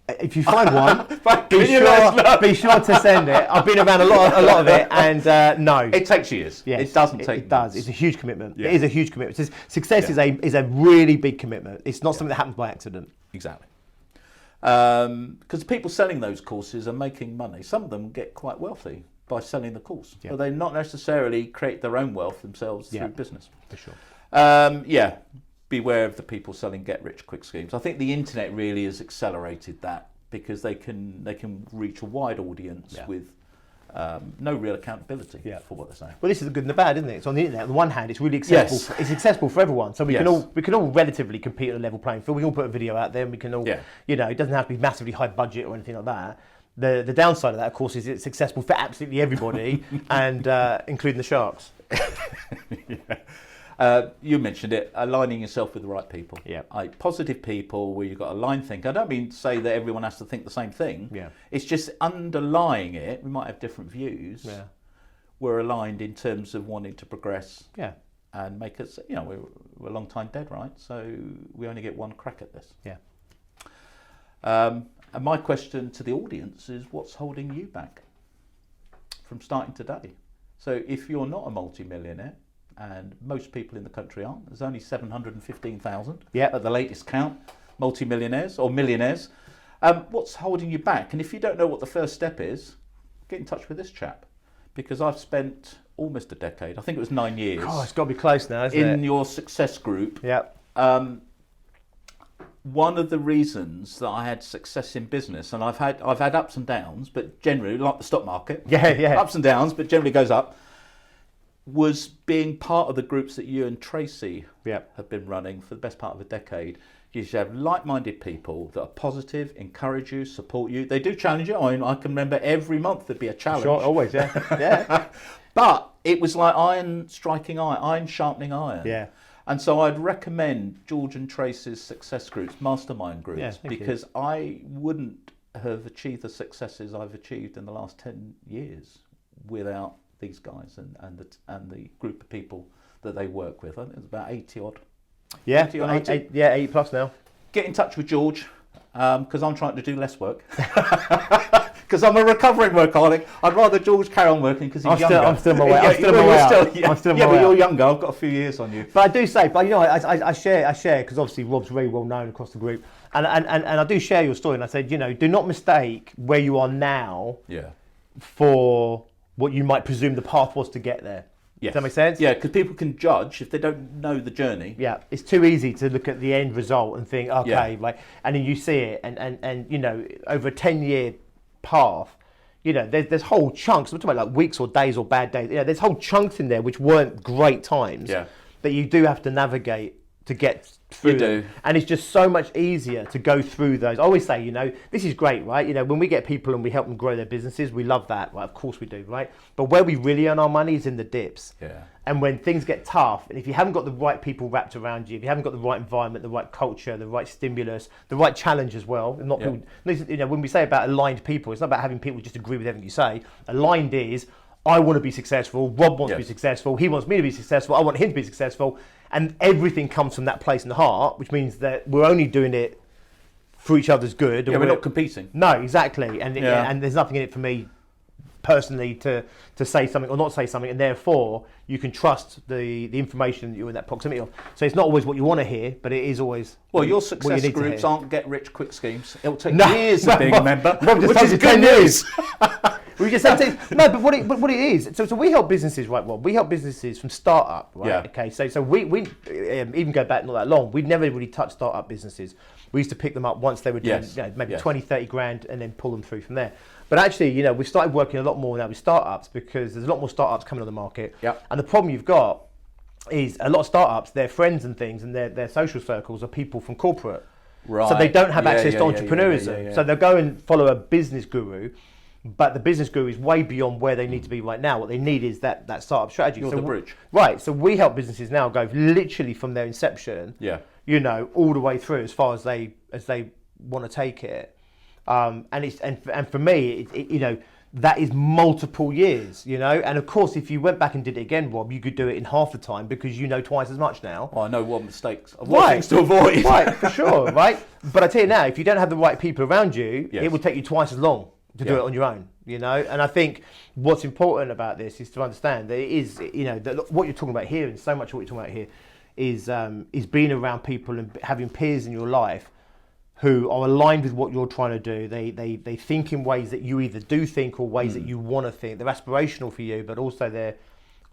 If you find one, Can be sure to send it. I've been around a lot of it, and no. It takes years. Yes, it doesn't take. It does. It's a huge commitment. Yeah. It is a huge commitment. Success is a really big commitment. It's not something that happens by accident. Exactly. Because people selling those courses are making money. Some of them get quite wealthy by selling the course, but they not necessarily create their own wealth themselves through business. For sure. Beware of the people selling get-rich-quick schemes. I think the internet really has accelerated that because they can reach a wide audience with no real accountability for what they're saying. Well, this is the good and the bad, isn't it? It's on the internet. On the one hand, it's really accessible. Yes. It's accessible for everyone, so we can all relatively compete on a level playing field. We can all put a video out there, and we can all, you know, it doesn't have to be massively high budget or anything like that. The downside of that, of course, is it's accessible for absolutely everybody, and including the sharks. You mentioned it, aligning yourself with the right people. Yeah. Positive people where you've got a line think. I don't mean to say that everyone has to think the same thing. Yeah. It's just underlying it. We might have different views. Yeah. We're aligned in terms of wanting to progress. Yeah. And make us, you know, we're a long time dead, right? So we only get one crack at this. Yeah. And my question to the audience is, what's holding you back from starting today? So if you're not a multi-millionaire, and most people in the country aren't, there's only 715,000 at the latest count, multi-millionaires or millionaires. What's holding you back? And if you don't know what the first step is, get in touch with this chap, because I've spent almost a decade, I think it was 9 years. Oh, it's got to be close now, isn't it? In your success group. Yeah. One of the reasons that I had success in business, and I've had ups and downs, but generally, like the stock market, ups and downs, but generally goes up, was being part of the groups that you and Tracy have been running for the best part of a decade. You should have like-minded people that are positive, encourage you, support you. They do challenge you. I mean, I can remember every month there'd be a challenge. Sure, always, yeah. But it was like iron striking iron, iron sharpening iron. Yeah. And so I'd recommend George and Tracy's success groups, mastermind groups, because I wouldn't have achieved the successes I've achieved in the last 10 years without these guys and the group of people that they work with. I think it's about 80 odd. Yeah, 80 plus now. Get in touch with George, because I'm trying to do less work. Because I'm a recovering workaholic. I'd rather George carry on working because he's younger. I'm still on my way. I'm still on my way out. But you're younger. I've got a few years on you. But I do say, you know, I share because obviously Rob's very well known across the group, and I do share your story. And I said, you know, do not mistake where you are now for what you might presume the path was to get there. Yes. Does that make sense? Yeah, because people can judge if they don't know the journey. Yeah, it's too easy to look at the end result and think, okay, like, and then you see it, and you know, over a 10-year path, you know, there's whole chunks. We're talking about like weeks or days or bad days. You know, there's whole chunks in there which weren't great times. Yeah. That you do have to navigate to get through. You do. And it's just so much easier to go through those. I always say, you know, this is great, right? You know, when we get people and we help them grow their businesses, we love that, right? Of course we do, right? But where we really earn our money is in the dips. Yeah. And when things get tough, and if you haven't got the right people wrapped around you, if you haven't got the right environment, the right culture, the right stimulus, the right challenge as well, and not people, you know, when we say about aligned people, it's not about having people just agree with everything you say. Aligned is, I want to be successful, Rob wants to be successful, he wants me to be successful, I want him to be successful, and everything comes from that place in the heart, which means that we're only doing it for each other's good. Yeah, we're not competing. No, exactly, and there's nothing in it for me personally to say something or not say something, and therefore you can trust the information that you're in that proximity of. So it's not always what you want to hear, but it is always your success groups aren't get rich quick schemes. It'll take years of being a member, which is good news. We just said no, but what it is. So we help businesses, right? Well, we help businesses from startup, right? Yeah. Okay. So we even go back not that long. We'd never really touched startup businesses. We used to pick them up once they were doing maybe 20, 30 grand, and then pull them through from there. But actually, you know, we've started working a lot more now with startups because there's a lot more startups coming on the market. Yep. And the problem you've got is a lot of startups, their friends and things, and their social circles are people from corporate. Right. So they don't have access to entrepreneurism. So they'll go and follow a business guru. But the business guru is way beyond where they need to be right now. What they need is that startup strategy. You're the bridge. Right. So we help businesses now go literally from their inception, you know, all the way through as far as they want to take it. And for me, you know, that is multiple years, you know. And of course, if you went back and did it again, Rob, you could do it in half the time because you know twice as much now. Well, I know what mistakes, what things to avoid. Right, for sure, right? But I tell you now, if you don't have the right people around you, it will take you twice as long to do it on your own, you know. And I think what's important about this is to understand that it is, you know, that what you're talking about here, and so much of what you're talking about here, is being around people and having peers in your life who are aligned with what you're trying to do. They think in ways that you either do think or ways that you want to think. They're aspirational for you, but also they're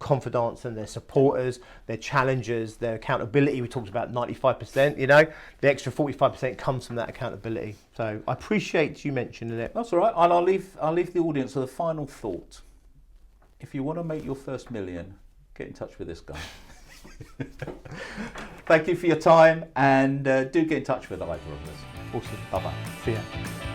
confidants and they're supporters, they're challengers, their accountability. We talked about 95%, you know, the extra 45% comes from that accountability. So I appreciate you mentioning it. That's all right. And I'll leave the audience with a final thought. If you want to make your first million, get in touch with this guy. Thank you for your time, and do get in touch with either of us. Awesome. Bye-bye. See ya.